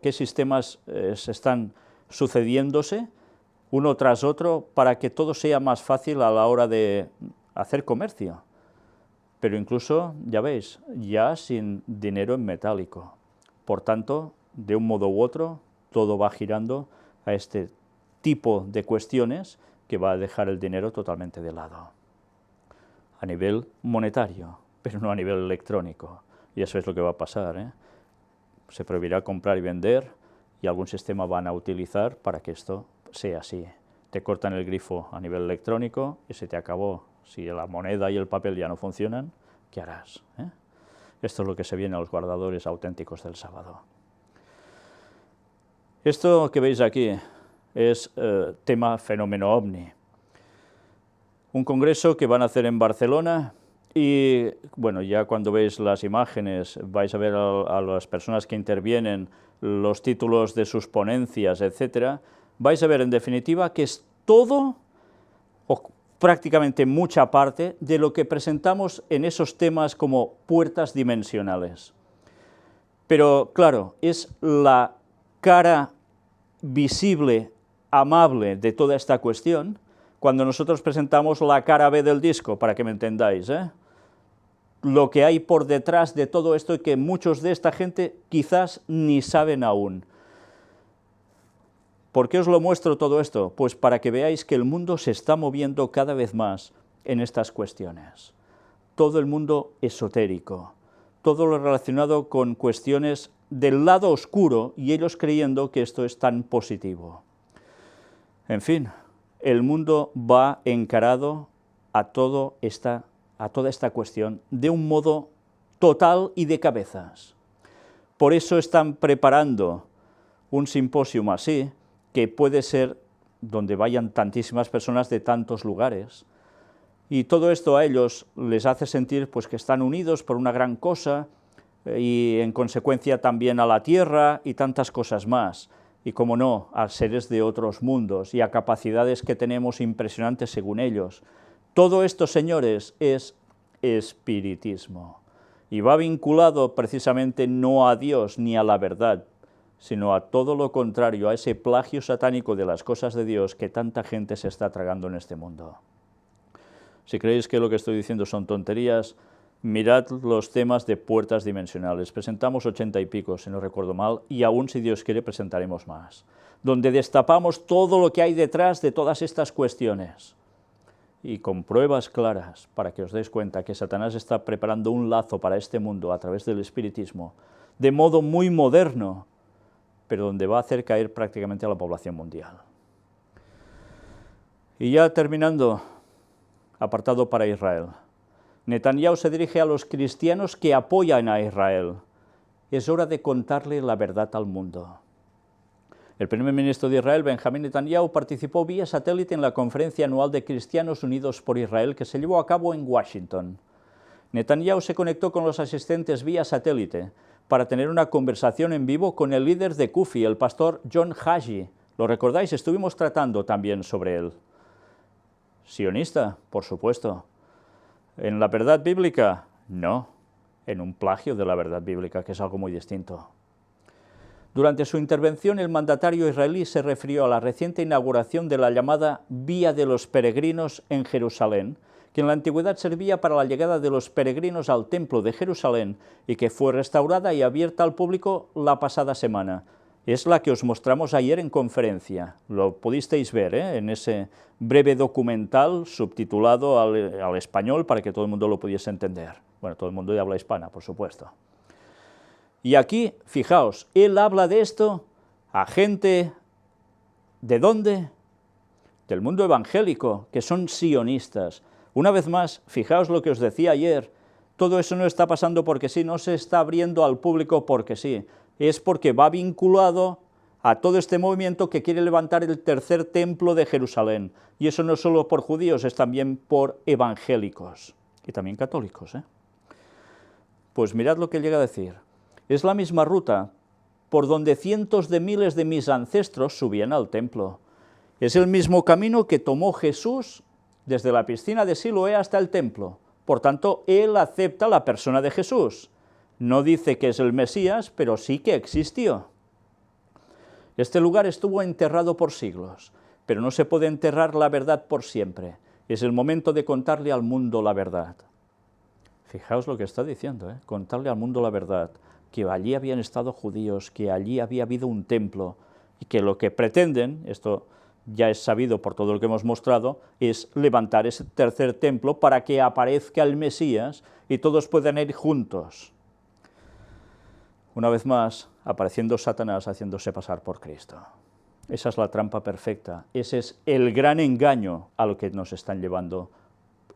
¿Qué sistemas están sucediéndose uno tras otro para que todo sea más fácil a la hora de hacer comercio? Pero incluso, ya veis, ya sin dinero en metálico. Por tanto, de un modo u otro, todo va girando a este tipo de cuestiones que va a dejar el dinero totalmente de lado. A nivel monetario, pero no a nivel electrónico. Y eso es lo que va a pasar, Se prohibirá comprar y vender, y algún sistema van a utilizar para que esto sea así. Te cortan el grifo a nivel electrónico y se te acabó. Si la moneda y el papel ya no funcionan, ¿qué harás? Esto es lo que se viene a los guardadores auténticos del sábado. Esto que veis aquí es tema fenómeno ovni. Un congreso que van a hacer en Barcelona y, bueno, ya cuando veis las imágenes vais a ver a las personas que intervienen, los títulos de sus ponencias, etcétera. Vais a ver en definitiva que es todo, o prácticamente mucha parte, de lo que presentamos en esos temas como puertas dimensionales. Pero, claro, es la cara visible, amable de toda esta cuestión, cuando nosotros presentamos la cara B del disco, para que me entendáis, lo que hay por detrás de todo esto y que muchos de esta gente quizás ni saben aún. ¿Por qué os lo muestro todo esto? Pues para que veáis que el mundo se está moviendo cada vez más en estas cuestiones. Todo el mundo esotérico, todo lo relacionado con cuestiones del lado oscuro y ellos creyendo que esto es tan positivo. En fin, el mundo va encarado a toda esta cuestión de un modo total y de cabezas. Por eso están preparando un simposio así, que puede ser donde vayan tantísimas personas de tantos lugares, y todo esto a ellos les hace sentir pues, que están unidos por una gran cosa, y en consecuencia también a la Tierra y tantas cosas más, y como no, a seres de otros mundos y a capacidades que tenemos impresionantes según ellos. Todo esto, señores, es espiritismo, y va vinculado precisamente no a Dios ni a la verdad, sino a todo lo contrario, a ese plagio satánico de las cosas de Dios que tanta gente se está tragando en este mundo. Si creéis que lo que estoy diciendo son tonterías, mirad los temas de puertas dimensionales. Presentamos 80 y pico, si no recuerdo mal, y aún, si Dios quiere, presentaremos más, donde destapamos todo lo que hay detrás de todas estas cuestiones, y con pruebas claras, para que os deis cuenta que Satanás está preparando un lazo para este mundo a través del espiritismo, de modo muy moderno, pero donde va a hacer caer prácticamente a la población mundial. Y ya terminando, apartado para Israel. Netanyahu se dirige a los cristianos que apoyan a Israel. Es hora de contarle la verdad al mundo. El primer ministro de Israel, Benjamín Netanyahu, participó vía satélite en la conferencia anual de Cristianos Unidos por Israel que se llevó a cabo en Washington. Netanyahu se conectó con los asistentes vía satélite para tener una conversación en vivo con el líder de CUFI, el pastor John Hagee. ¿Lo recordáis? Estuvimos tratando también sobre él. Sionista, por supuesto. ¿En la verdad bíblica? No. en un plagio de la verdad bíblica, que es algo muy distinto. Durante su intervención, el mandatario israelí se refirió a la reciente inauguración de la llamada Vía de los Peregrinos en Jerusalén, que en la antigüedad servía para la llegada de los peregrinos al Templo de Jerusalén y que fue restaurada y abierta al público la pasada semana. Es la que os mostramos ayer en conferencia. Lo pudisteis ver en ese breve documental subtitulado al español para que todo el mundo lo pudiese entender. Bueno, todo el mundo de habla hispana, por supuesto. Y aquí, fijaos, él habla de esto a gente, ¿de dónde? Del mundo evangélico, que son sionistas. Una vez más, fijaos lo que os decía ayer, todo eso no está pasando porque sí, no se está abriendo al público porque sí, es porque va vinculado a todo este movimiento que quiere levantar el tercer templo de Jerusalén, y eso no es solo por judíos, es también por evangélicos, y también católicos. Pues mirad lo que llega a decir, es la misma ruta por donde cientos de miles de mis ancestros subían al templo, es el mismo camino que tomó Jesús desde la piscina de Siloé hasta el templo. Por tanto, él acepta la persona de Jesús. No dice que es el Mesías, pero sí que existió. Este lugar estuvo enterrado por siglos, pero no se puede enterrar la verdad por siempre. Es el momento de contarle al mundo la verdad. Fijaos lo que está diciendo, contarle al mundo la verdad, que allí habían estado judíos, que allí había habido un templo, y que lo que pretenden, esto ya es sabido por todo lo que hemos mostrado, es levantar ese tercer templo para que aparezca el Mesías y todos puedan ir juntos. Una vez más, apareciendo Satanás haciéndose pasar por Cristo. Esa es la trampa perfecta, ese es el gran engaño a lo que nos están llevando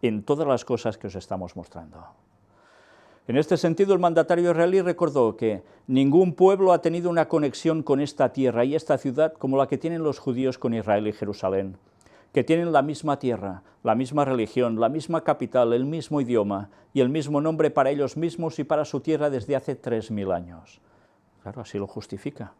en todas las cosas que os estamos mostrando. En este sentido, el mandatario israelí recordó que ningún pueblo ha tenido una conexión con esta tierra y esta ciudad como la que tienen los judíos con Israel y Jerusalén, que tienen la misma tierra, la misma religión, la misma capital, el mismo idioma y el mismo nombre para ellos mismos y para su tierra desde hace 3000 años. Claro, así lo justifica.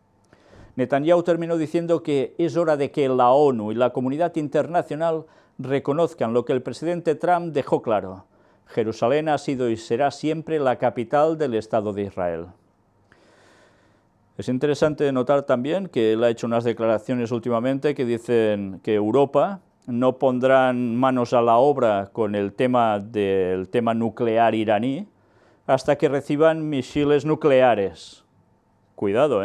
Netanyahu terminó diciendo que es hora de que la ONU y la comunidad internacional reconozcan lo que el presidente Trump dejó claro: Jerusalén ha sido y será siempre la capital del Estado de Israel. Es interesante notar también que él ha hecho unas declaraciones últimamente que dicen que Europa no pondrán manos a la obra con el tema nuclear iraní hasta que reciban misiles nucleares. Cuidado,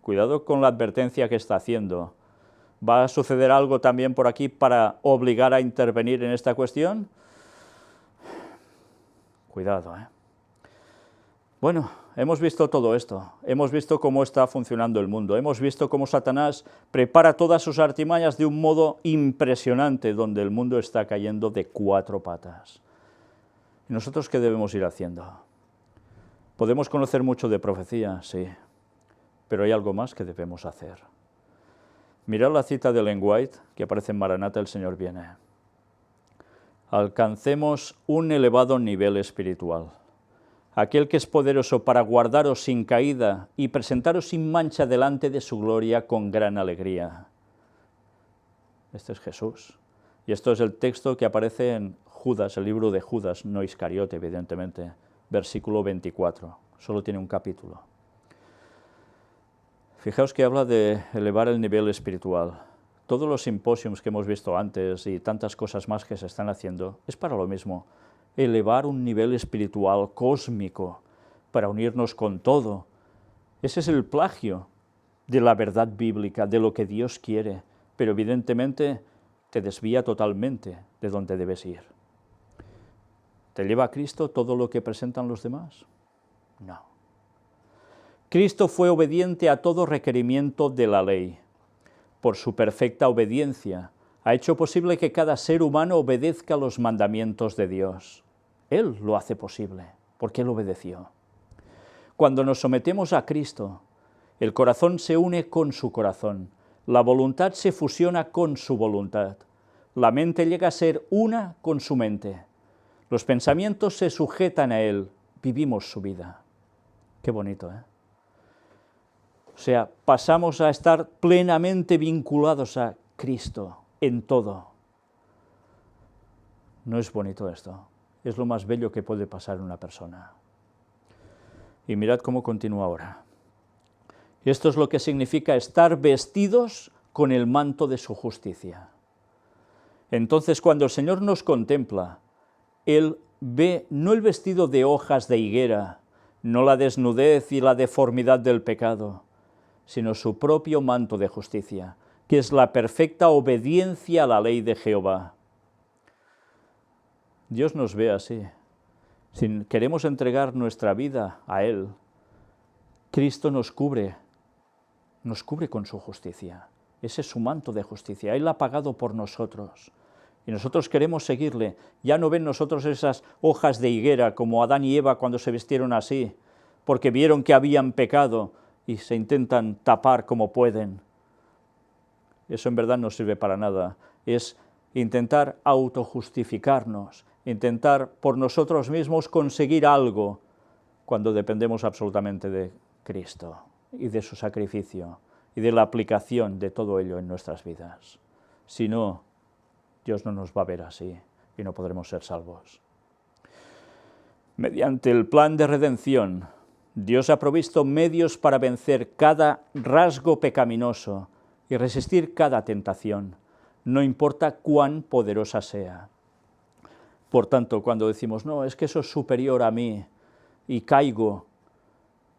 cuidado con la advertencia que está haciendo. ¿Va a suceder algo también por aquí para obligar a intervenir en esta cuestión? Cuidado, Bueno, hemos visto todo esto, hemos visto cómo está funcionando el mundo, hemos visto cómo Satanás prepara todas sus artimañas de un modo impresionante, donde el mundo está cayendo de 4 patas. ¿Y nosotros qué debemos ir haciendo? Podemos conocer mucho de profecía, sí, pero hay algo más que debemos hacer. Mirad la cita de Ellen White, que aparece en Maranata, el Señor viene. Alcancemos un elevado nivel espiritual, aquel que es poderoso para guardaros sin caída y presentaros sin mancha delante de su gloria con gran alegría. Este es Jesús, y esto es el texto que aparece en Judas, el libro de Judas, no Iscariote, evidentemente, versículo 24, solo tiene un capítulo. Fijaos que habla de elevar el nivel espiritual. Todos los simposios que hemos visto antes y tantas cosas más que se están haciendo es para lo mismo, elevar un nivel espiritual cósmico para unirnos con todo. Ese es el plagio de la verdad bíblica, de lo que Dios quiere, pero evidentemente te desvía totalmente de donde debes ir. ¿Te lleva a Cristo todo lo que presentan los demás? No. Cristo fue obediente a todo requerimiento de la ley. Por su perfecta obediencia, ha hecho posible que cada ser humano obedezca los mandamientos de Dios. Él lo hace posible, porque Él obedeció. Cuando nos sometemos a Cristo, el corazón se une con su corazón, la voluntad se fusiona con su voluntad, la mente llega a ser una con su mente, los pensamientos se sujetan a Él, vivimos su vida. Qué bonito, O sea, pasamos a estar plenamente vinculados a Cristo en todo. ¿No es bonito esto? Es lo más bello que puede pasar en una persona. Y mirad cómo continúa ahora. Esto es lo que significa estar vestidos con el manto de su justicia. Entonces, cuando el Señor nos contempla, Él ve no el vestido de hojas de higuera, no la desnudez y la deformidad del pecado, sino su propio manto de justicia, que es la perfecta obediencia a la ley de Jehová. Dios nos ve así. Si queremos entregar nuestra vida a Él, Cristo nos cubre con su justicia. Ese es su manto de justicia. Él ha pagado por nosotros. Y nosotros queremos seguirle. Ya no ven nosotros esas hojas de higuera como Adán y Eva cuando se vistieron así, porque vieron que habían pecado y se intentan tapar como pueden. Eso en verdad no sirve para nada. Es intentar autojustificarnos, intentar por nosotros mismos conseguir algo cuando dependemos absolutamente de Cristo y de su sacrificio y de la aplicación de todo ello en nuestras vidas. Si no, Dios no nos va a ver así y no podremos ser salvos. Mediante el plan de redención, Dios ha provisto medios para vencer cada rasgo pecaminoso y resistir cada tentación, no importa cuán poderosa sea. Por tanto, cuando decimos, no, es que eso es superior a mí y caigo,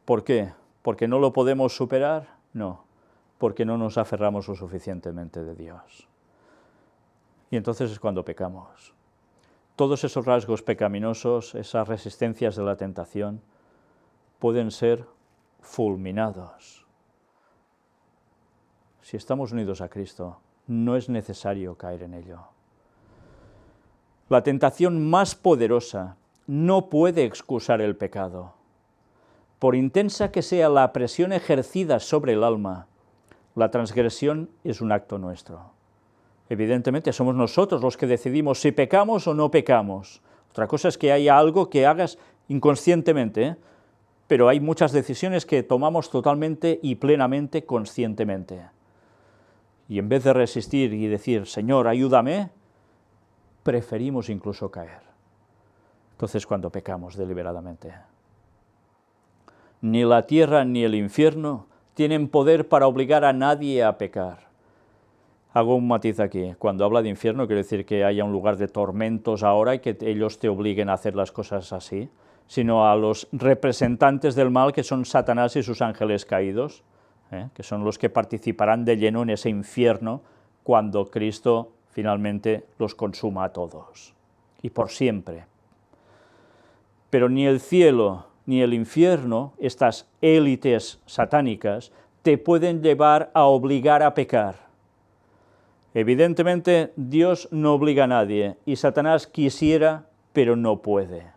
¿por qué? ¿Porque no lo podemos superar? No, porque no nos aferramos lo suficientemente de Dios. Y entonces es cuando pecamos. Todos esos rasgos pecaminosos, esas resistencias de la tentación, pueden ser fulminados. Si estamos unidos a Cristo, no es necesario caer en ello. La tentación más poderosa no puede excusar el pecado. Por intensa que sea la presión ejercida sobre el alma, la transgresión es un acto nuestro. Evidentemente somos nosotros los que decidimos si pecamos o no pecamos. Otra cosa es que haya algo que hagas inconscientemente, pero hay muchas decisiones que tomamos totalmente y plenamente conscientemente. Y en vez de resistir y decir, Señor, ayúdame, preferimos incluso caer. Entonces, cuando pecamos deliberadamente. Ni la tierra ni el infierno tienen poder para obligar a nadie a pecar. Hago un matiz aquí. Cuando habla de infierno, quiere decir que haya un lugar de tormentos ahora y que ellos te obliguen a hacer las cosas así, sino a los representantes del mal, que son Satanás y sus ángeles caídos, que son los que participarán de lleno en ese infierno cuando Cristo finalmente los consuma a todos, y por siempre. Pero ni el cielo ni el infierno, estas élites satánicas, te pueden llevar a obligar a pecar. Evidentemente, Dios no obliga a nadie, y Satanás quisiera, pero no puede.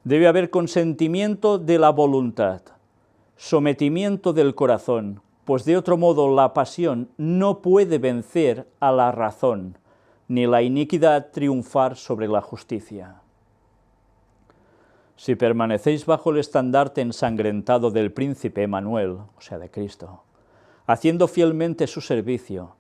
Debe haber consentimiento de la voluntad, sometimiento del corazón, pues de otro modo la pasión no puede vencer a la razón, ni la iniquidad triunfar sobre la justicia. Si permanecéis bajo el estandarte ensangrentado del príncipe Emanuel, o sea, de Cristo, haciendo fielmente su servicio,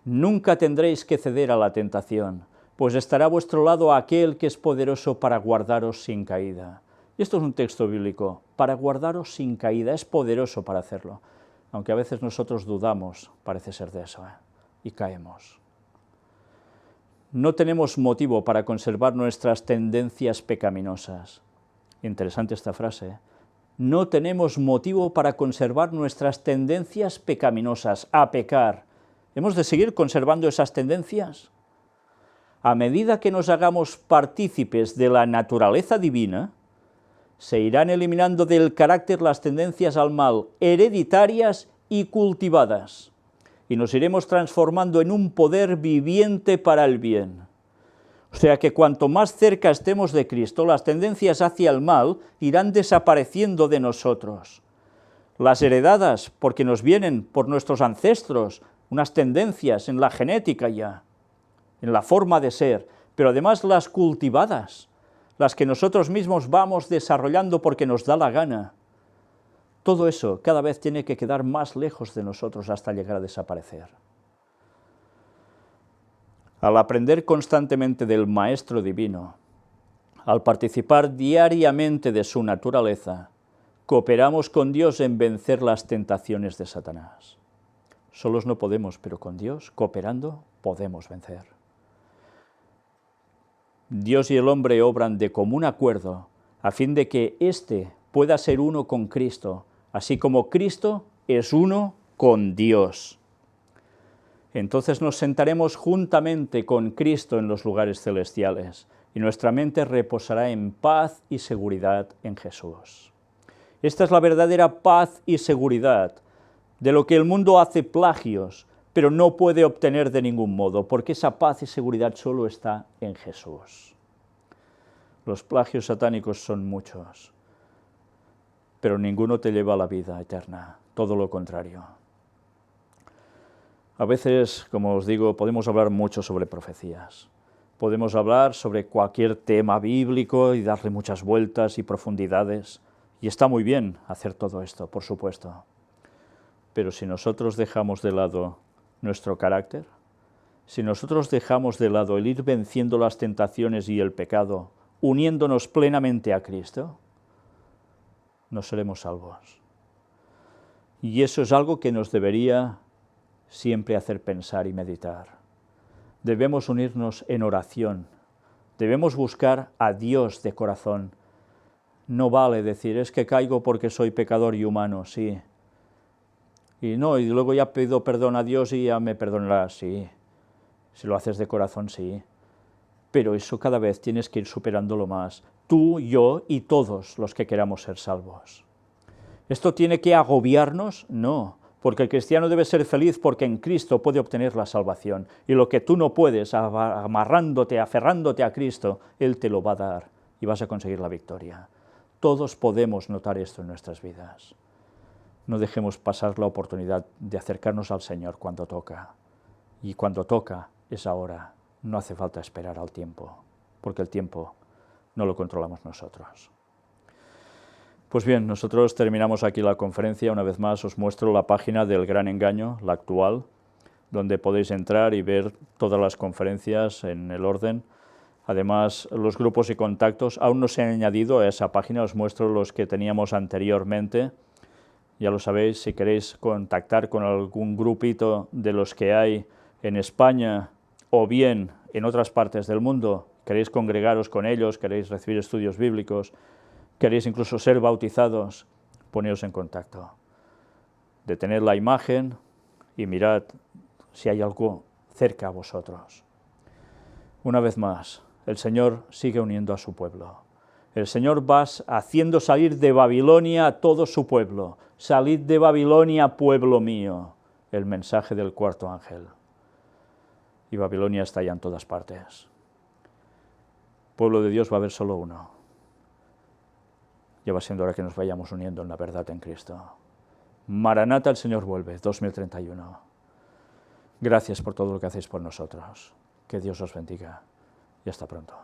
nunca tendréis que ceder a la tentación, pues estará a vuestro lado aquel que es poderoso para guardaros sin caída. Y esto es un texto bíblico, para guardaros sin caída, es poderoso para hacerlo, aunque a veces nosotros dudamos, parece ser de eso, y caemos. No tenemos motivo para conservar nuestras tendencias pecaminosas. Interesante esta frase. No tenemos motivo para conservar nuestras tendencias pecaminosas, a pecar. ¿Hemos de seguir conservando esas tendencias? A medida que nos hagamos partícipes de la naturaleza divina, se irán eliminando del carácter las tendencias al mal hereditarias y cultivadas, y nos iremos transformando en un poder viviente para el bien. O sea que cuanto más cerca estemos de Cristo, las tendencias hacia el mal irán desapareciendo de nosotros. Las heredadas, porque nos vienen por nuestros ancestros, unas tendencias en la genética ya, en la forma de ser, pero además las cultivadas, las que nosotros mismos vamos desarrollando porque nos da la gana. Todo eso cada vez tiene que quedar más lejos de nosotros hasta llegar a desaparecer. Al aprender constantemente del Maestro Divino, al participar diariamente de su naturaleza, cooperamos con Dios en vencer las tentaciones de Satanás. Solos no podemos, pero con Dios, cooperando, podemos vencer. Dios y el hombre obran de común acuerdo a fin de que éste pueda ser uno con Cristo, así como Cristo es uno con Dios. Entonces nos sentaremos juntamente con Cristo en los lugares celestiales y nuestra mente reposará en paz y seguridad en Jesús. Esta es la verdadera paz y seguridad, de lo que el mundo hace plagios, pero no puede obtener de ningún modo, porque esa paz y seguridad solo está en Jesús. Los plagios satánicos son muchos, pero ninguno te lleva a la vida eterna, todo lo contrario. A veces, como os digo, podemos hablar mucho sobre profecías. Podemos hablar sobre cualquier tema bíblico y darle muchas vueltas y profundidades, y está muy bien hacer todo esto, por supuesto. Pero si nosotros dejamos de lado nuestro carácter, si nosotros dejamos de lado el ir venciendo las tentaciones y el pecado, uniéndonos plenamente a Cristo, no seremos salvos. Y eso es algo que nos debería siempre hacer pensar y meditar. Debemos unirnos en oración, debemos buscar a Dios de corazón. No vale decir, es que caigo porque soy pecador y humano, sí. Y luego ya pido perdón a Dios y ya me perdonará, sí. Si lo haces de corazón, sí. Pero eso cada vez tienes que ir superándolo más. Tú, yo y todos los que queramos ser salvos. ¿Esto tiene que agobiarnos? No, porque el cristiano debe ser feliz porque en Cristo puede obtener la salvación. Y lo que tú no puedes, aferrándote a Cristo, Él te lo va a dar y vas a conseguir la victoria. Todos podemos notar esto en nuestras vidas. No dejemos pasar la oportunidad de acercarnos al Señor cuando toca. Y cuando toca es ahora. No hace falta esperar al tiempo, porque el tiempo no lo controlamos nosotros. Pues bien, nosotros terminamos aquí la conferencia. Una vez más os muestro la página del Gran Engaño, la actual, donde podéis entrar y ver todas las conferencias en el orden. Además, los grupos y contactos aún no se han añadido a esa página, os muestro los que teníamos anteriormente. Ya lo sabéis, si queréis contactar con algún grupito de los que hay en España o bien en otras partes del mundo, queréis congregaros con ellos, queréis recibir estudios bíblicos, queréis incluso ser bautizados, poneos en contacto. Detened la imagen y mirad si hay algo cerca a vosotros. Una vez más, el Señor sigue uniendo a su pueblo. El Señor va haciendo salir de Babilonia a todo su pueblo. Salid de Babilonia, pueblo mío, el mensaje del cuarto ángel. Y Babilonia está ya en todas partes. Pueblo de Dios va a haber solo uno. Ya va siendo hora que nos vayamos uniendo en la verdad en Cristo. Maranata, el Señor vuelve, 2031. Gracias por todo lo que hacéis por nosotros. Que Dios os bendiga y hasta pronto.